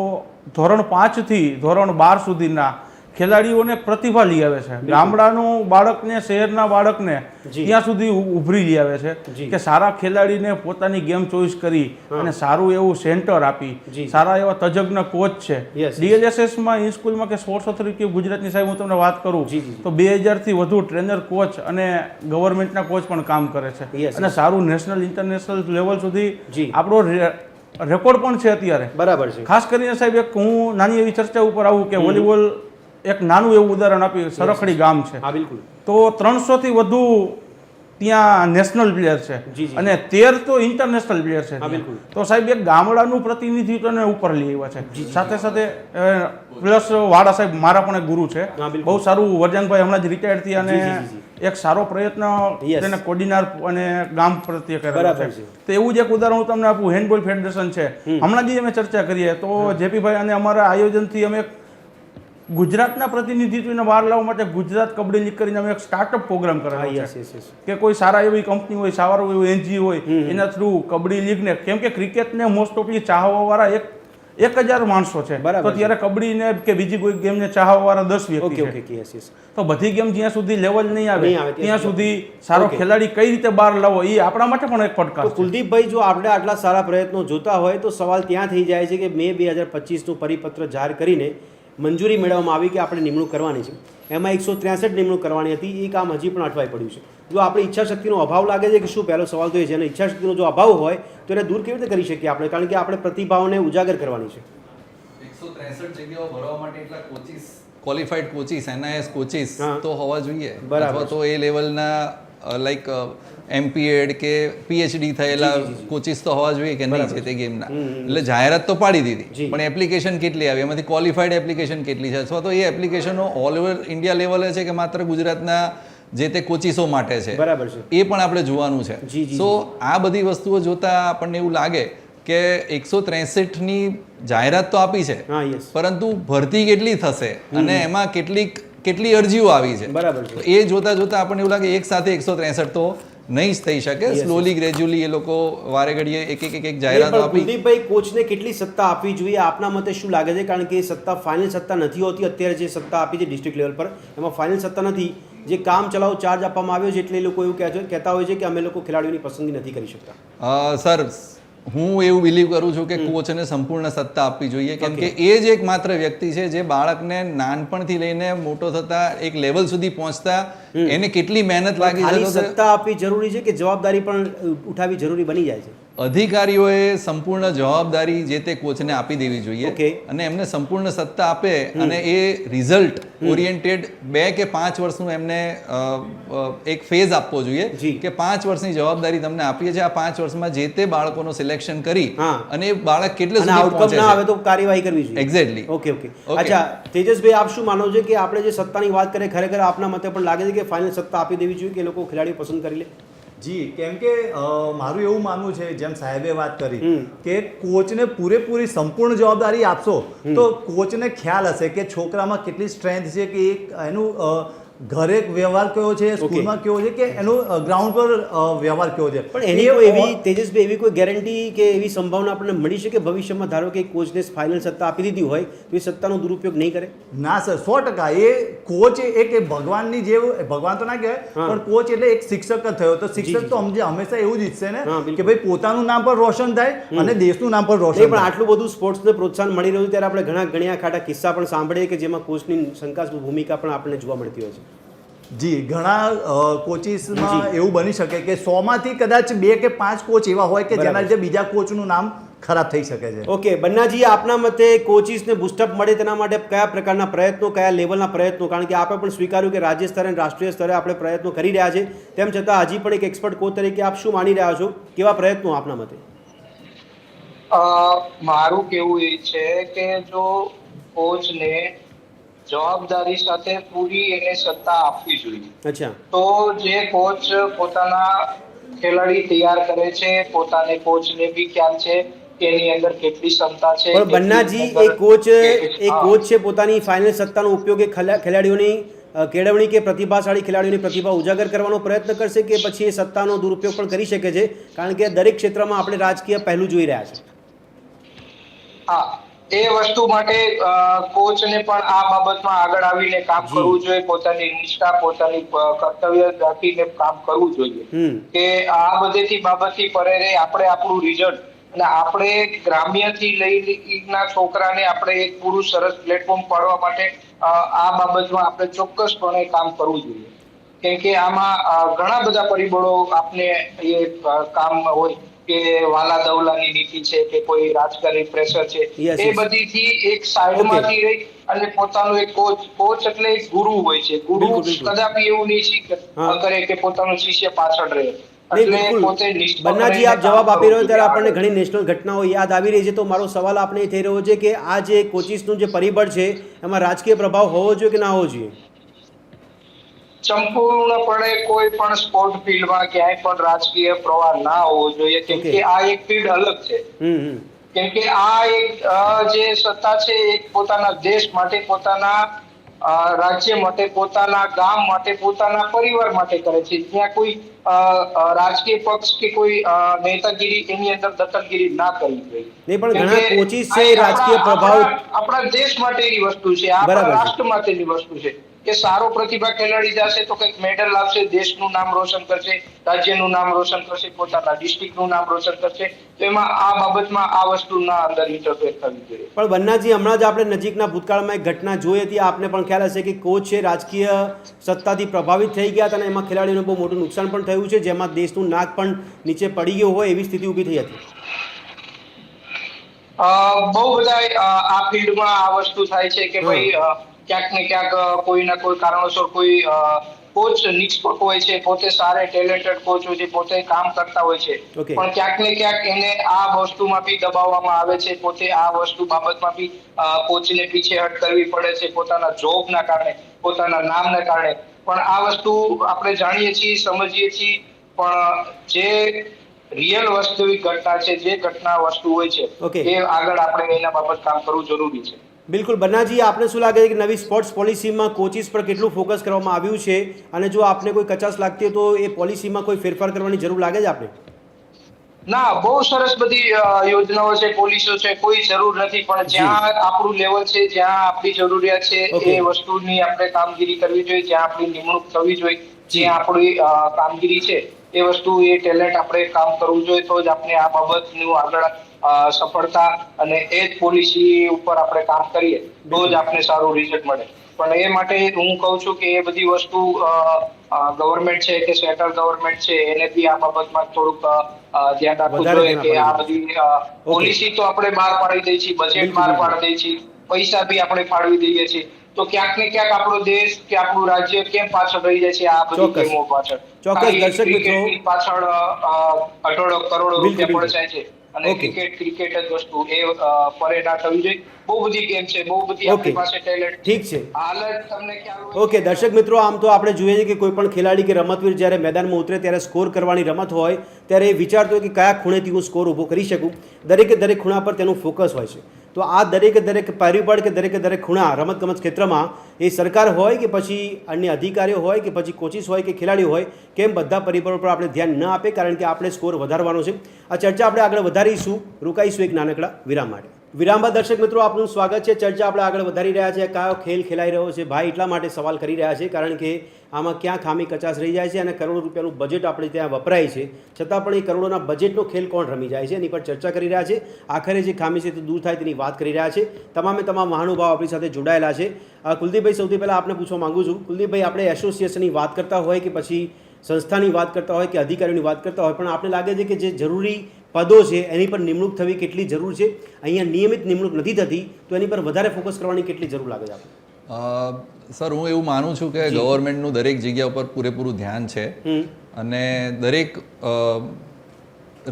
ધોરણ 5 થી ધોરણ 12 સુધીના ખેલાડીઓને પ્રતિભા લઈ આવે છે. ગામડાનું બાળકને, શહેરના બાળકને ત્યાં સુધી ઉભરી લઈ આવે છે કે સારા ખેલાડીને પોતાની ગેમ ચોઈસ કરી અને સારું એવું સેન્ટર આપી, સારા એવા તજજ્ઞ કોચ છે. DLSSમાં, ઇન સ્કૂલમાં કે સ્પોર્ટ્સ ઓથોરિટી ઓફ ગુજરાતની સાહેબ હું તમને વાત કરું તો 2000થી વધુ ટ્રેનર, કોચ અને ગવર્મેન્ટના કોચ પણ કામ કરે છે અને સારું નેશનલ, ઇન્ટરનેશનલ લેવલ સુધી આપણો રેકોર્ડ પણ છે અત્યારે. બરાબર છે. ખાસ કરીને સાહેબ એક હું નાની એવી ચર્ચા ઉપર આવું કે વોલીબોલ એક નાનું એવું ઉદાહરણ આપ્યું, સરખડી ગામ છે, તો 300થી વધુ ત્યાં નેશનલ પ્લેયર છે જી, જી. અને 13 તો ઇન્ટરનેશનલ પ્લેયર છે હા, ત્યાં. બિલકુલ. તો સાહેબ એક ગામડાનું પ્રતિનિધિત્વને ઉપર લઈ આવ્યા છે સાથે સાથે પ્લસ વાડા સાહેબ મારા પણ એક ગુરુ છે હા, બિલકુલ. બહુ સારું વર્જનભાઈ હમણાં જ રિટાયર્ડ થયા જી, અને જી, એક સારો પ્રયત્ન Yes. તેને કોડીનાર અને ગામ પ્રત્યે કરેલો બરાબર છે છે. તો એવું જ એક ઉદાહરણ હું તમને આપું હેન્ડબોલ ફેડરેશન છે હમણાં જ અમે ચર્ચા કરીએ તો જેપીભાઈ અને અમારા આયોજનથી અમે ગુજરાતના પ્રતિનિધિત્વને બહાર લાવવા માટે ગુજરાત કબડ્ડી લીગ કરીને અમે એક સ્ટાર્ટઅપ પ્રોગ્રામ હા કરેલો યસ છે યસ યસ કે કોઈ સારા એવી કંપની હોય સારું એવું એનજીઓ હોય એના થ્રુ કબડ્ડી લીગને કેમ કે ક્રિકેટને મોસ્ટ ઓફલી ચાહવાવાળા 1000 માણસો છે બરાબર તો ત્યારે કબડ્ડીને કે બીજી કોઈ ગેમને ચાહવાવાળા 10 ઓકે વ્યક્તિ ઓકે છે યસ યસ તો બધી ગેમ જ્યાં સુધી લેવલ નહીં આવે નહીં આવે ત્યાં સુધી સારો Okay. ખેલાડી કઈ રીતે બહાર લાવો એ આપણા માટે પણ એક પડકાર તો છે કુલદીપભાઈ જો આપણે આટલા સારા પ્રયત્નો જોતા હોય તો સવાલ ત્યાં થઈ જાય છે કે મે 2025નું પરિપત્ર જાહેર કરીને મંજૂરી મેળવવામાં આવી કે આપણે નિમણૂક કરવાની છે એમાં 163 નિમણૂક કરવાની હતી એ કામ હજી પણ અટવાઈ પડ્યું છે જો આપણી ઈચ્છાશક્તિનો અભાવ લાગે છે કે શું પહેલો સવાલ તો એ છે અને ઈચ્છાશક્તિનો જો અભાવ હોય તો એને દૂર કેવી રીતે કરી શકીએ આપણે કારણ કે આપણે પ્રતિભાઓને ઉજાગર કરવાની છે 163 જગ્યાઓ ભરવા માટે એટલા coaches qualified coaches NIS coaches હા. તો હોવા જોઈએ બરાબર અથવા તો એ લેવલના લાઈક MPEd કે PhD થયેલા કોચિસ તો હોવા જોઈએ કે નહીં છે તે ગેમના એટલે જાહેરાત તો પાડી જી. દીધી પણ એપ્લિકેશન કેટલી આવી એમાંથી ક્વોલિફાઈડ એપ્લિકેશન કેટલી છે અથવા તો એ એપ્લિકેશનો ઓલ ઓવર ઇન્ડિયા લેવલે છે કે માત્ર ગુજરાતના જે તે કોચિસો માટે છે બરાબર છે એ પણ આપણે જોવાનું છે જી, જી, સો આ બધી વસ્તુઓ જોતા આપણને એવું લાગે કે 163ની જાહેરાત તો આપી છે હા યસ પરંતુ ભરતી કેટલી થશે અને એમાં કેટલી અરજીઓ આવી છે બરાબર છે તો એ જોતા જોતા આપણને એવું લાગે એક સાથે 163 તો નહીં જ થઈ શકે સ્લોલી ગ્રેજ્યુઅલી એ લોકો વારે ઘડીએ એક જાહેરાતો આપી કુલદીપભાઈ કોચને કેટલી સત્તા આપવી જોઈએ આપના મતે શું લાગે છે કારણ કે એ સત્તા ફાઇનલ સત્તા નથી હોતી અત્યારે જે સત્તા આપી છે ડિસ્ટ્રિક્ટ લેવલ પર એમાં ફાઇનલ સત્તા નથી જે કામ ચલાવ ચાર્જ આપવામાં આવ્યો છે એટલે એ લોકો એવું કહેતા હોય છે કે અમે લોકો ખેલાડીઓની પસંદગી નથી કરી શકતા સર હું એવું બિલીવ કરું છું કે કોચને સંપૂર્ણ સત્તા આપવી જોઈએ કેમ કે એ જ એક માત્ર વ્યક્તિ છે જે બાળકને નાનપણથી લઈને મોટો થતા એક લેવલ સુધી પહોંચતા એને કેટલી મહેનત લાગી ખાલી છે સત્તા આપવી જરૂરી છે કે જવાબદારી પણ ઉઠાવવી જરૂરી બની જાય છે અધિકારીઓએ સંપૂર્ણ જવાબદારી જે તે કોચને આપી દેવી જોઈએ Okay. અને એમને સંપૂર્ણ સત્તા આપે અને એ રિઝલ્ટ ઓરિએન્ટેડ 2 કે 5 વર્ષનું એમને એક ફેઝ આપવો જી. જોઈએ કે 5 વર્ષની જવાબદારી તમને આપીએ છીએ આ 5 વર્ષમાં જે તે બાળકોનું સિલેક્શન કરી હા. અને એ બાળક કેટલે અને સુધી આઉટકમ પહોંચે ના આવે છે તો કાર્યવાહી કરવી જોઈએ એક્ઝેક્ટલી ઓકે ઓકે Okay. અચ્છા તેજસભાઈ આપ શું માનો છો કે આપણે જે સત્તાની વાત કરીએ ખરેખર આપના મતે પણ લાગે છે કે ફાઇનલ સત્તા આપી દેવી જોઈએ કે એ લોકો ખેલાડીઓ પસંદ કરી લે જી કેમ કે મારું એવું માનવું છે જેમ સાહેબે વાત કરી કે કોચને પૂરેપૂરી સંપૂર્ણ જવાબદારી આપશો તો કોચને ખ્યાલ હશે કે છોકરામાં કેટલી સ્ટ્રેન્થ છે કે એનું ઘરે વ્યવહાર કયો છે સ્કૂલમાં કેવો છે કે એનું ગ્રાઉન્ડ પર વ્યવહાર કેવો છે પણ એની કોઈ એવી તેજસભાઈ એવી કોઈ ગેરંટી કે એવી સંભાવના આપણને મળી શકે ભવિષ્યમાં ધારો કે કોચને ફાઇનલ સત્તા આપી દીધી હોય તો એ સત્તાનો દુરુપયોગ નહીં કરે ના સર 100% એ કોચ એક ભગવાનની જેવું ભગવાન તો ના કહેવાય પણ કોચ એટલે એક શિક્ષક જ થયો તો શિક્ષક તો હંમેશા એવું જ ઈચ્છે ને હા, બિલકુલ. કે ભાઈ પોતાનું નામ પણ રોશન થાય અને દેશનું નામ પણ રોશન નહીં પણ થાય આટલું બધું સ્પોર્ટ્સને પ્રોત્સાહન મળી રહ્યું ત્યારે આપણે ઘણા ખાટા કિસ્સા પણ સાંભળીએ કે જેમાં કોચની શંકાસ્પદ ભૂમિકા પણ આપણને જોવા મળતી હોય છે જી ઘણા કોચિસમાં એવું બની શકે કે 100માંથી કદાચ 2 કે 5 કોચ એવા હોય કે જેના લીધે બીજા કોચનું નામ ખરાબ થઈ શકે છે ઓકે બન્નાજી આપના મતે કોચિસને બુસ્ટઅપ મળે તેના માટે કયા પ્રકારના પ્રયત્નો કયા લેવલના પ્રયત્નો કારણ કે આપણે પણ સ્વીકાર્યું કે રાજ્ય સ્તરે અને રાષ્ટ્રીય સ્તરે આપણે પ્રયત્નો કરી રહ્યા છે તેમ છતાં હજી પણ એક એક્સપર્ટ કોચ તરીકે આપ શું માની રહ્યા છો કેવા પ્રયત્નો આપના મતે મારું કેવું એ છે કે જો કોચને જવાબદારી સાથે પૂરી એને સત્તા આપવી જોઈએ અચ્છા તો જે કોચ પોતાના ખેલાડી તૈયાર કરે છે પોતાને કોચને બી ખ્યાલ છે કે એની અંદર કેટલી ક્ષમતા છે પણ બન્નાજી એ કોચ છે પોતાની ફાઇનલ સત્તાનો ઉપયોગ એ ખેલાડીઓની કેળવણી કે પ્રતિભાશાળી ખેલાડીઓની પ્રતિભા ઉજાગર કરવાનો પ્રયત્ન કરશે કે પછી એ સત્તાનો દુરુપયોગ પણ કરી શકે છે કારણ કે દરેક ક્ષેત્રમાં આપણે રાજકીય પહેલું જોઈ રહ્યા છે હા એ વસ્તુ માટે કોચને પણ આ બાબતમાં આગળ આવીને કામ કરવું જોઈએ પોતાની નિષ્ઠા પોતાની કર્તવ્ય રાખીને કામ કરવું જોઈએ કે આ બધેથી બાબતથી પરે રહી આપણે આપણું રિઝલ્ટ અને આપણે ગ્રામ્યથી લઈને છોકરાને આપણે એક પૂરું સરસ પ્લેટફોર્મ પાડવા માટે આ બાબતમાં આપણે ચોક્કસપણે કામ કરવું જોઈએ કેમ કે આમાં ઘણા બધા પરિબળો આપણે એ કામ હોય કે વાલા દવલાની નીતિ છે કે કોઈ રાજકારી પ્રેશર છે, Yes, એ yes. બધીથી એક સાઈડમાંથી રહી અને પોતાનું એક કોચ એટલે એક ગુરુ હોય છે. ગુરુ બિલકુલ, બિલકુલ. કદાપી એવું નહીં હા. કરે કે પોતાનો શિષ્ય પાછળ રહે. નહીં, એટલે બિલકુલ. પોતે નિષ્પક્ષ બન્નાજી, આપ રહીને જવાબ કામ આપી રહ્યો કરવું ત્યારે જોઈએ આપણને આગળ. ઘણી નેશનલ ઘટનાઓ યાદ આવી રહી છે. તો મારો સવાલ આપણે એ થઈ રહ્યો છે કે આ જે કોચિસનું જે પરિબળ છે એમાં રાજકીય પ્રભાવ હોવો જોઈએ કે ના હોવો જોઈએ? સંપૂર્ણપણે કોઈ પણ સ્પોર્ટ ફિલ્ડમાં ક્યાંય પણ રાજકીય પ્રવાહ ના હોવો જોઈએ, કેમ Okay. કે આ એક ફિલ્ડ અલગ છે. હમ. કેમ કે આ એક જે સત્તા છે એક પોતાના દેશ માટે, પોતાના રાજ્ય માટે, પોતાના ગામ માટે, પોતાના પરિવાર માટે કરે છે. ત્યાં કોઈ રાજકીય પક્ષ કે કોઈ નેતાગીરી એની અંદર દખલગીરી ના કરવી જોઈએ. નહીં, પણ કેમ ઘણા કે કોચિસ આ છે એક રાજકીય આપણા પ્રભાવ. આપણા દેશ માટેની વસ્તુ છે, આપણા બરાબર છે. રાષ્ટ્ર માટેની વસ્તુ છે કે સારો પ્રતિભા ખેલાડી જશે તો કંઈક મેડલ લાવશે, દેશનું નામ રોશન કરશે, રાજ્યનું નામ રોશન કરશે, પોતાના ડિસ્ટ્રિક્ટનું નામ રોશન કરશે. તો એમાં આ બાબતમાં આ વસ્તુના અંદર ઇન્ટરફેર થવી જોઈએ. પણ બન્નાજી, હમણાં જ આપણે નજીકના ભૂતકાળમાં એક ઘટના જોઈ હતી. આપને પણ ખ્યાલ હશે કે કોચ છે રાજકીય સત્તાથી પ્રભાવિત થઈ ગયા હતા અને એમાં ખેલાડીઓને બહુ મોટું નુકસાન પણ થયું છે, જેમાં દેશનું નાક પણ નીચે પડી ગયું હોય એવી સ્થિતિ ઊભી થઈ હતી. બહુ બધા આ ફિલ્ડમાં આ વસ્તુ થાય છે કે ભાઈ ક્યાંક ને ક્યાંક કોઈના કોઈ કારણોસર કોઈ કોચ નિષ્પક્ષ હોય છે, પોતે સારા ટેલેન્ટેડ કોચ હોય છે, પોતે કામ કરતા હોય છે, Okay. પણ ક્યાંક ને ક્યાંક એને આ વસ્તુમાં બી દબાવવામાં આવે છે, પોતે આ વસ્તુ બાબતમાં બી કોચને પીછેહટ કરવી પડે છે પોતાના જોબના કારણે, પોતાના નામના કારણે. પણ આ વસ્તુ આપણે જાણીએ છીએ, સમજીએ છીએ, પણ જે રિયલ વાસ્તવિક ઘટના છે, જે ઘટના વસ્તુ હોય છે, Okay. એ આગળ આપણે એના બાબત કામ કરવું જરૂરી છે. બિલકુલ. બન્નાજી, આપને શું લાગે છે કે નવી સ્પોર્ટ્સ પોલિસીમાં કોચિસ પર કેટલું ફોકસ કરવામાં આવ્યું છે, અને જો આપને કોઈ કચાશ લાગતી હોય તો એ પોલિસીમાં કોઈ ફેરફાર કરવાની જરૂર લાગે છે આપને? ના, બહુ સરસ બધી યોજનાઓ છે, પોલિસો છે, કોઈ જરૂર નથી. પણ જ્યાં આપણું લેવલ છે, જ્યાં આપણી જરૂરિયાત છે, Okay. એ વસ્તુની આપણે કામગીરી કરવી જોઈએ, જ્યાં આપણી નિમણૂક થવી જોઈએ, જી. જ્યાં આપણી કામગીરી છે એ વસ્તુ, એ ટેલેન્ટ આપણે કામ કરવું જોઈએ, તો જ આપણે આ બાબતનું આગળ સફળતા અને એ જ પોલિસી ઉપર આપણે કામ કરીએ તો જ આપણે સારું રિઝલ્ટ મળે. પણ એ માટે હું કહું છું કે એ બધી વસ્તુ ગવર્મેન્ટ છે કે સેન્ટ્રલ ગવર્મેન્ટ છે એને બી આ બાબતમાં થોડુંક ધ્યાન રાખવું વધારે જોઈએ કે આ ધ્યાન બધી પોલિસી તો આપણે બહાર પાડી દઈએ છીએ, બજેટ બિલકુલ, બહાર બિલકુલ. પાડી દઈએ છીએ, પૈસા બી આપણે ફાળવી દઈએ છીએ, તો ક્યાંક ને ક્યાંક આપણો દેશ કે આપણું રાજ્ય કેમ પાછળ રહી જાય છે આ બધી ચોક્કસ. ગેમો પાછળ? ચોક્કસ, ખાલી દર્શક મિત્રો. ક્રિકેટની પાછળ કરોડો બિલકુલ, રૂપિયા બિલકુલ. પડે છે અને Okay. ક્રિકેટ જ વસ્તુ એ પરે ના થવી જોઈએ. બહુ બધી ગેમ છે, બહુ બધી Okay. આપણી પાસે ટેલેન્ટ ઠીક છે. હાલ જ તમને ખ્યાલ હોય ઓકે, દર્શક મિત્રો, આમ તો આપણે જોઈએ છીએ કે કોઈ પણ ખેલાડી કે રમતવીર જ્યારે મેદાનમાં ઉતરે ત્યારે સ્કોર કરવાની રમત હોય ત્યારે એ વિચારતો હોય કે કયા ખૂણેથી હું સ્કોર ઊભો કરી શકું. દરેકે દરેક ખૂણા પર તેનું ફોકસ હોય છે. તો આ દરેકે દરેક પરિબળ કે દરેકે દરેક ખૂણા રમતગમત ક્ષેત્રમાં એ સરકાર હોય કે પછી અન્ય અધિકારીઓ હોય કે પછી કોચિસ હોય કે ખેલાડીઓ હોય, કેમ બધા પરિબળો પર આપણે ધ્યાન ન આપે, કારણ કે આપણે સ્કોર વધારવાનો છે. આ ચર્ચા આપણે આગળ વધારીશું. રોકાઈશું એક નાનકડા વિરામ માટે. વિરામ બાદ દર્શક મિત્રો આપનું સ્વાગત છે. ચર્ચા આપણે આગળ વધારી રહ્યા છે. કયો ખેલ ખેલાઈ રહ્યો છે? ભાઈ એટલા માટે સવાલ કરી રહ્યા છે કારણ કે આમાં ક્યાં ખામી કચાશ રહી જાય છે અને કરોડો રૂપિયાનું બજેટ આપણે ત્યાં વપરાય છે, છતાં પણ એ કરોડોના બજેટનો ખેલ કોણ રમી જાય છે એની પર ચર્ચા કરી રહ્યા છે. આખરે જે ખામી છે તે દૂર થાય તેની વાત કરી રહ્યા છે. તમામે તમામ મહાનુભાવ આપણી સાથે જોડાયેલા છે. કુલદીપભાઈ, સૌથી પહેલાં આપને પૂછવા માગું છું. કુલદીપભાઈ, આપણે એસોસિએશનની વાત કરતા હોય કે પછી સંસ્થાની વાત કરતા હોય કે અધિકારીઓની વાત કરતા હોય, પણ આપણે લાગે છે કે જે જરૂરી પદો છે એની પર નિમણૂક થવી કેટલી જરૂર છે? અહીંયા નિયમિત નિમણૂક નથી થતી, તો એની પર વધારે ફોકસ કરવાની કેટલી જરૂર લાગે છે આપણે? સર, હું એવું માનું છું કે ગવર્મેન્ટનું દરેક જગ્યા ઉપર પૂરેપૂરું ધ્યાન છે અને દરેક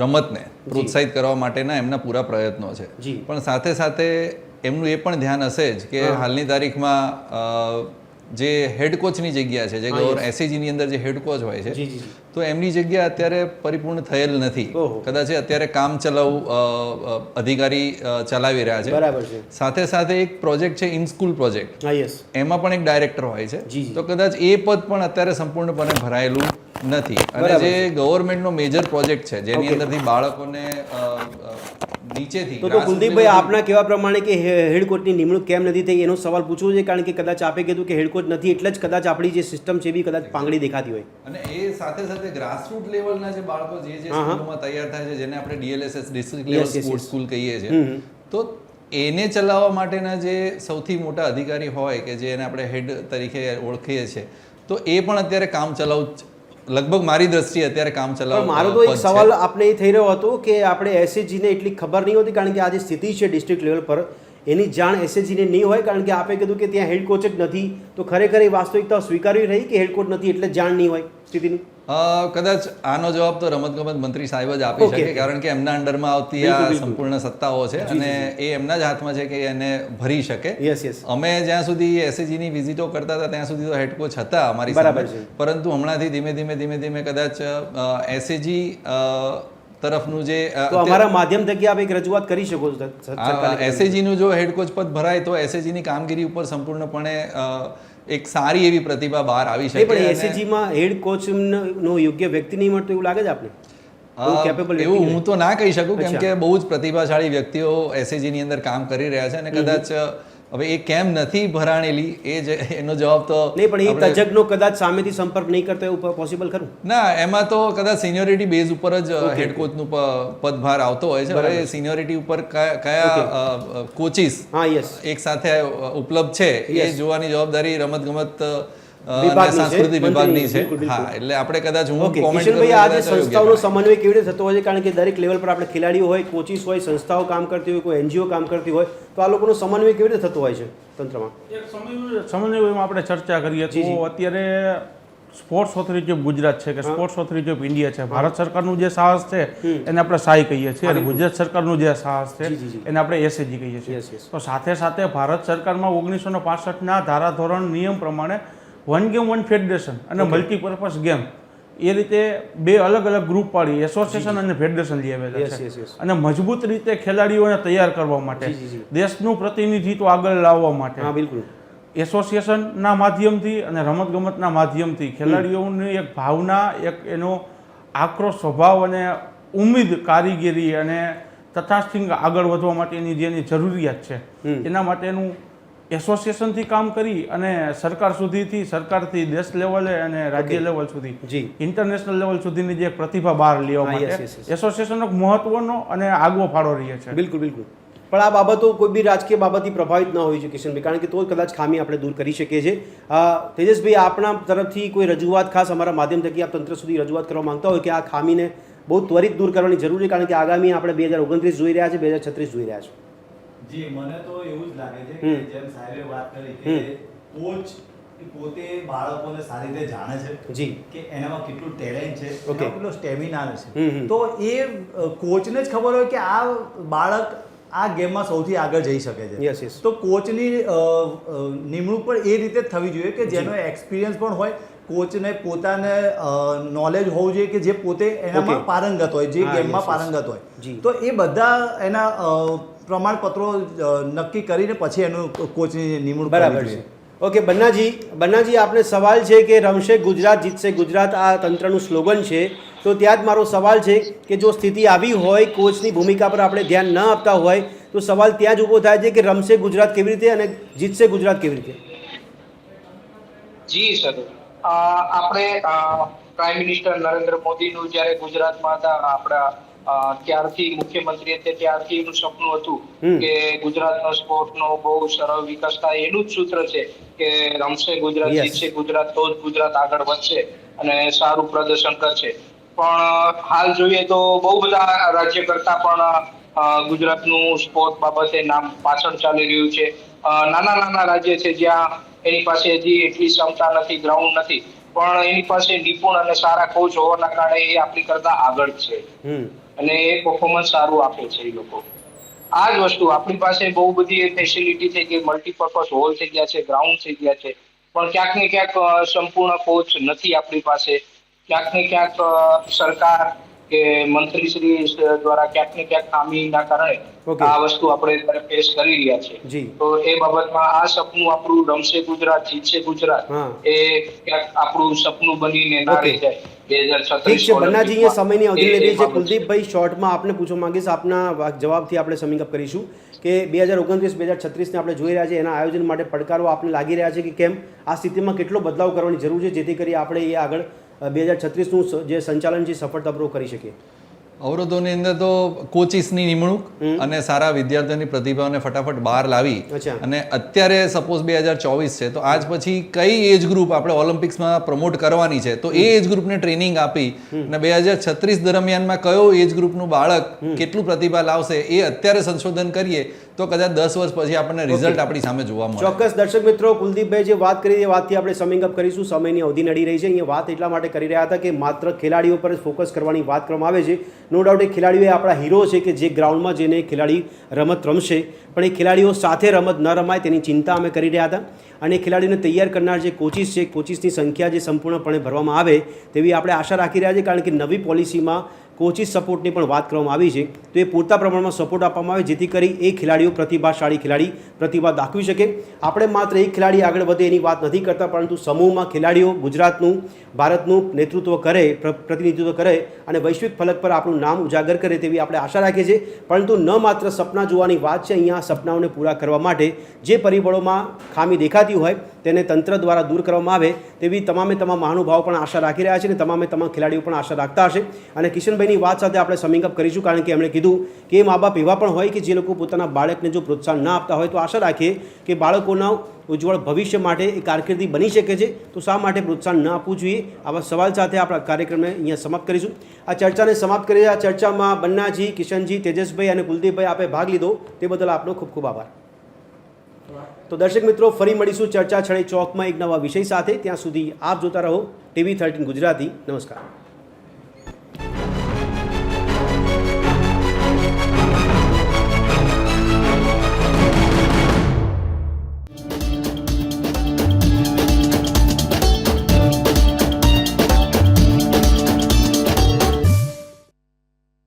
રમતને પ્રોત્સાહિત કરવા માટેના એમના પૂરા પ્રયત્નો છે. પણ સાથે સાથે એમનું એ પણ ધ્યાન હશે જ કે હાલની તારીખમાં જે હેડ કોચની જગ્યા છે, જે એસએજીની અંદર જે હેડ કોચ હોય છે, તો એમની જગ્યા અત્યારે પરિપૂર્ણ થયેલ નથી. કદાચ અત્યારે કામ ચલાવ અધિકારી ચલાવી રહ્યા છે. બરાબર છે. સાથે સાથે એક પ્રોજેક્ટ છે ઇન સ્કૂલ પ્રોજેક્ટ, એમાં પણ એક ડાયરેક્ટર હોય છે. તો કદાચ એ પદ પણ અત્યારે સંપૂર્ણપણે ભરાયેલું નથી. અને જે ગવર્મેન્ટનો મેજર પ્રોજેક્ટ છે જેની અંદરથી બાળકોને નીચેથી, તો કુલદીપભાઈ, આપના કહેવા પ્રમાણે કે હેડ કોચની નિમણૂક કેમ નથી થઈ એનો સવાલ પૂછવો છે, કારણ કે કદાચ આપે કીધું કે હેડ કોચ નથી એટલે જ કદાચ આપણી જે સિસ્ટમ છે એ બી કદાચ પાંગળી દેખાતી હોય. અને એ સાથે સાથે ગ્રાસરૂટ લેવલના જે બાળકો જે સ્કૂલોમાં તૈયાર થાય છે, જેને આપણે DLSS district level sports school કહીએ છીએ, તો એને ચલાવવા માટેના જે સૌથી મોટા અધિકારી હોય કે જે એને આપણે હેડ તરીકે ઓળખીએ છીએ, તો એ પણ અત્યારે કામ ચલાવ લગભગ મારી દ્રષ્ટિએ અત્યારે કામ ચલાવ મારો તો એક સવાલ આપને એ થઈ રહ્યો હતો કે આપણે એસએચજીને એટલી ખબર નહીં હોતી, કારણ કે આ જે સ્થિતિ છે ડિસ્ટ્રિક્ટ લેવલ પર એની જાણ એસએચજીને નહીં હોય, કારણ કે આપે કીધું કે ત્યાં હેડ કોચ જ નથી, તો ખરેખર એ વાસ્તવિકતા સ્વીકારવી રહી કે હેડ કોચ નથી એટલે જાણ નહીં હોય સ્થિતિની? કદાચ આનો જવાબ તો રમતગમત મંત્રી સાહેબ જ આપી શકે, કારણ કે એમના અંડરમાં આવતી આ સંપૂર્ણ સત્તાઓ છે અને એ એમના જ હાથમાં છે કે એને ભરી શકે. અમે જ્યાં સુધી એસએજીની વિઝિટો કરતા હતા ત્યાં સુધી તો હેડ કોચ હતા અમારી સાથે, પરંતુ હમણાંથી ધીમે ધીમે કદાચ એસએજી તરફનું જે અમારા માધ્યમ થકી આપ એક રજૂઆત કરી શકો છો. એસએજી નું જો હેડ કોચ પદ ભરાય તો એસએજી ની કામગીરી ઉપર સંપૂર્ણપણે એક સારી એવી પ્રતિભા બહાર આવી શકે. પણ એસએજીમાં હેડ કોચ નો યોગ્ય વ્યક્તિ નહીં મળતો એવું લાગે છે આપને? એવું હું તો ના કહી શકું, કેમ કે બહુ જ પ્રતિભાશાળી વ્યક્તિઓ એસએજી ની અંદર કામ કરી રહ્યા છે અને કદાચ હવે એ કેમ નથી ભરાણેલી એ જ એનો જવાબ તો નહીં, પણ એ તજજ્ઞનો કદાચ સામેથી સંપર્ક નહીં કરતો એવું પોસિબલ ખરું? ના, એમાં તો કદાચ સિનિયોરિટી બેઝ ઉપર જ હેડ કોચનું પદભાર આવતો હોય છે. હવે સિનિયોરિટી ઉપર કયા કોચિસ એક સાથે ઉપલબ્ધ છે એ જોવાની જવાબદારી રમતગમત સાંસ્કૃતિક વિભાગની છે. હા, એટલે આપણે કદાચ હું કોમેન્ટ કરું આ જે સંસ્થાઓનો સમન્વય કેવી રીતે થતો હોય છે, કારણ કે દરેક લેવલ પર આપણે ખેલાડીઓ હોય, કોચિસ હોય, સંસ્થાઓ કામ કરતી હોય, કોઈ એનજીઓ કામ કરતી હોય, તો આ લોકોનો સમન્વય કેવી રીતે થતો હોય છે તંત્રમાં? એક સમન્વયમાં આપણે ચર્ચા કરીએ તો અત્યારે સ્પોર્ટ્સ ઓથોરિટી ઓફ ગુજરાત છે કે સ્પોર્ટ્સ ઓથોરિટી ઓફ ઇન્ડિયા છે, ભારત સરકારનું જે સાહસ છે એને આપણે સાઈ કહીએ છીએ અને ગુજરાત સરકારનું જે સાહસ છે એને આપણે એસએજી કહીએ છીએ. તો સાથે સાથે ભારત સરકારમાં 1965ના ધારાધોરણ નિયમ પ્રમાણે વન ગેમ વન ફેડરેશન અને મલ્ટીપર્પઝ ગેમ એ રીતે બે અલગ અલગ ગ્રુપ પાડી એસોસિએશન અને ફેડરેશન લઈ આવેલા છે અને મજબૂત રીતે ખેલાડીઓને તૈયાર કરવા માટે, દેશનું પ્રતિનિધિત્વ આગળ લાવવા માટે એસોસિએશનના માધ્યમથી અને રમતગમતના માધ્યમથી ખેલાડીઓની એક ભાવના, એક એનો આક્રોશ સ્વભાવ અને ઉમ્મીદ, કારીગીરી અને તથાસ્થિત આગળ વધવા માટેની જેની જરૂરિયાત છે એના માટેનું એસોસિએશનથી કામ કરી અને સરકાર સુધીથી, સરકારથી દેશ લેવલે અને રાજ્ય લેવલ સુધી, ઇન્ટરનેશનલ લેવલ સુધીની જે પ્રતિભા બહાર લેવા માટે એસોસિએશનનો મહત્વનો અને આગવો ફાળો રહે છે. બિલકુલ. પણ આ બાબતો કોઈ બી રાજકીય બાબતથી પ્રભાવિત ન હોવી જોઈએ કિશનભાઈ, કારણ કે તો કદાચ ખામી આપણે દૂર કરી શકીએ છીએ. તેજસભાઈ, આપણા તરફથી કોઈ રજૂઆત ખાસ અમારા માધ્યમ થકી આપ તંત્ર સુધી રજૂઆત કરવા માંગતા હોય કે આ ખામીને બહુ ત્વરિત દૂર કરવાની જરૂર છે, કારણ કે આગામી આપણે 2029 જોઈ રહ્યા છે, 2036 જોઈ રહ્યા છે? જી, મને તો એવું જ લાગે છે કે જેમ સાહેબે વાત કરી કે કોચ પોતે બાળકોને સારી રીતે જાણે છે જી કે એનામાં કેટલું ટેલેન્ટ છે, કેટલો સ્ટેમિના છે, તો એ કોચને જ ખબર હોય કે આ બાળક આ ગેમમાં સૌથી આગળ જઈ શકે છે. તો કોચની નિમણૂક પણ એ રીતે જ થવી જોઈએ કે જેનો એક્સપિરિયન્સ પણ હોય, કોચને પોતાને નોલેજ હોવું જોઈએ કે જે પોતે એનામાં પારંગત હોય, જે ગેમમાં પારંગત હોય, તો એ બધા એના પ્રમાણપત્રો નક્કી કરીને પછી એનું કોચની નિમણૂક બરાબર છે. ઓકે, બન્નાજી આપને સવાલ છે કે રમશે ગુજરાત, જીતશે ગુજરાત આ તંત્રનું સ્લોગન છે, તો ત્યાં જ મારો સવાલ છે કે જો સ્થિતિ આવી હોય, કોચની ભૂમિકા પર આપણે ધ્યાન ન આપતા હોય, તો સવાલ ત્યાં જ ઊભો થાય છે કે રમશે ગુજરાત કેવી રીતે અને જીતશે ગુજરાત કેવી રીતે? જી સર, આપણે પ્રાઇમ મિનિસ્ટર નરેન્દ્ર મોદીનું જ્યારે ગુજરાતમાં હતા આપણા ત્યારથી મુખ્યમંત્રી હતા ત્યારથી એનું સપનું હતું કે ગુજરાતનો સ્પોર્ટનો બહુ સરળ વિકાસ થાય. એનું જ સૂત્ર છે કે રમશે ગુજરાત, જીતશે ગુજરાત, તો જ ગુજરાત આગળ વધશે અને સારું પ્રદર્શન કરશે. પણ હાલ જોઈએ તો બહુ બધા રાજ્ય કરતા પણ ગુજરાતનું સ્પોર્ટ બાબતે નામ પાછળ ચાલી રહ્યું છે. નાના રાજ્ય છે જ્યાં એની પાસે હજી એટલી ક્ષમતા નથી, ગ્રાઉન્ડ નથી, પણ એની પાસે નિપુણ અને સારા કોચ હોવાના કારણે એ આપણી કરતા આગળ છે અને એ પરફોર્મન્સ સારું આપે છે એ લોકો. આ જ વસ્તુ આપણી પાસે બહુ બધી ફેસિલિટી થઈ ગઈ, મલ્ટીપર્પઝ હોલ થઈ ગયા છે, ગ્રાઉન્ડ થઈ ગયા છે, પણ ક્યાંક ને ક્યાંક સંપૂર્ણ કોચ નથી આપણી પાસે. ક્યાંક ને ક્યાંક સરકાર કે મંત્રીશ્રી દ્વારા ક્યાંક ને ક્યાંક ખામીના કારણે આ વસ્તુ આપણે ફેસ કરી રહ્યા છે. તો એ બાબતમાં આ સપનું આપણું રમશે ગુજરાત, જીતશે ગુજરાત એ ક્યાંક આપણું સપનું બનીને ના રહી જાય. ઠીક છે બન્નાજી, સમયની અવધિ લીધી છે. કુલદીપભાઈ, શોર્ટમાં આપને પૂછવા માંગીશ, આપના જવાબથી આપણે સમિંગ અપ કરીશું કે 2029-2036 ને આપણે જોઈ રહ્યા છીએ, એના આયોજન માટે પડકારો આપને લાગી રહ્યા છે કે કેમ? આ સ્થિતિમાં કેટલો બદલાવ કરવાની જરૂર છે જેથી કરી આપણે એ આગળ 2036નું જે સંચાલન છે સફળતાપૂર્વક કરી શકીએ? અવરોધોની અંદર તો કોચિસની નિમણૂક અને સારા વિદ્યાર્થીઓની પ્રતિભાઓને ફટાફટ બહાર લાવી અને અત્યારે સપોઝ 2024 છે તો આજ પછી કઈ એજ ગ્રુપ આપણે ઓલિમ્પિક્સમાં પ્રમોટ કરવાની છે તો એ એજ ગ્રુપને ટ્રેનિંગ આપી અને 2036 દરમિયાનમાં કયો એજ ગ્રુપનું બાળક કેટલું પ્રતિભા લાવશે એ અત્યારે સંશોધન કરીએ તો કદાચ 10 વર્ષ પછી આપણને રિઝલ્ટ આપણી સામે જોવા મળે. ચોક્કસ દર્શક મિત્રો, કુલદીપભાઈ જે વાત કરી એ વાતથી આપણે સમિંગ અપ કરીશું. સમયની અવધિ નડી રહી છે. અહીંયા વાત એટલા માટે કરી રહ્યા હતા કે માત્ર ખેલાડીઓ પર જ ફોકસ કરવાની વાત કરવામાં આવે છે. નો ડાઉટ એ ખેલાડીઓ આપણા હીરો છે કે જે ગ્રાઉન્ડમાં જઈને ખેલાડી રમત રમશે, પણ એ ખેલાડીઓ સાથે રમત ન રમાય તેની ચિંતા અમે કરી રહ્યા હતા. અને ખેલાડીઓને તૈયાર કરનાર જે કોચિસ છે, કોચિસની સંખ્યા જે સંપૂર્ણપણે ભરવામાં આવે તેવી આપણે આશા રાખી રહ્યા છીએ, કારણ કે નવી પોલિસીમાં કોચિસ સપોર્ટની પણ વાત કરવામાં આવી છે. તો એ પૂરતા પ્રમાણમાં સપોર્ટ આપવામાં આવે જેથી કરી એ ખેલાડીઓ પ્રતિભાશાળી ખેલાડી પ્રતિભા દાખવી શકે. આપણે માત્ર એક ખેલાડી આગળ વધે એની વાત નથી કરતા, પરંતુ સમૂહમાં ખેલાડીઓ ગુજરાતનું, ભારતનું નેતૃત્વ કરે, પ્રતિનિધિત્વ કરે અને વૈશ્વિક ફલક પર આપણું નામ ઉજાગર કરે તેવી આપણે આશા રાખીએ છીએ. પરંતુ ન માત્ર સપના જોવાની વાત છે, અહીંયા સપનાઓને પૂરા કરવા માટે જે પરિબળોમાં ખામી દેખાતી હોય તેને તંત્ર દ્વારા દૂર કરવામાં આવે તેવી તમામ મહાનુભાવો પણ આશા રાખી રહ્યા છે અને તમામ ખેલાડીઓ પણ આશા રાખતા હશે. અને કિશનભાઈની વાત સાથે આપણે સમિંગ અપ કરીશું, કારણ કે એમણે કીધું કે મા બાપ એવા પણ હોય કે જે લોકો પોતાના બાળકને જો પ્રોત્સાહન ના આપતા હોય તો આશા રાખીએ કે બાળકોના ઉજ્જવળ ભવિષ્ય માટે એ કારકિર્દી બની શકે છે, તો શા માટે પ્રોત્સાહન ન આપવું જોઈએ? આવા સવાલ સાથે આપણા કાર્યક્રમને અહીંયા સમાપ્ત કરીશું. આ ચર્ચાને સમાપ્ત કરી આ ચર્ચામાં બન્નાજી, કિશનજી, તેજસભાઈ અને કુલદીપભાઈ આપે ભાગ લીધો તે બદલ આપનો ખૂબ ખૂબ આભાર. તો દર્શક મિત્રો, ફરી મળીશું ચર્ચા છડે ચોકમાં એક નવા વિષય સાથે. ત્યાં સુધી આપ જોતા રહો TV13 ગુજરાતી. નમસ્કાર.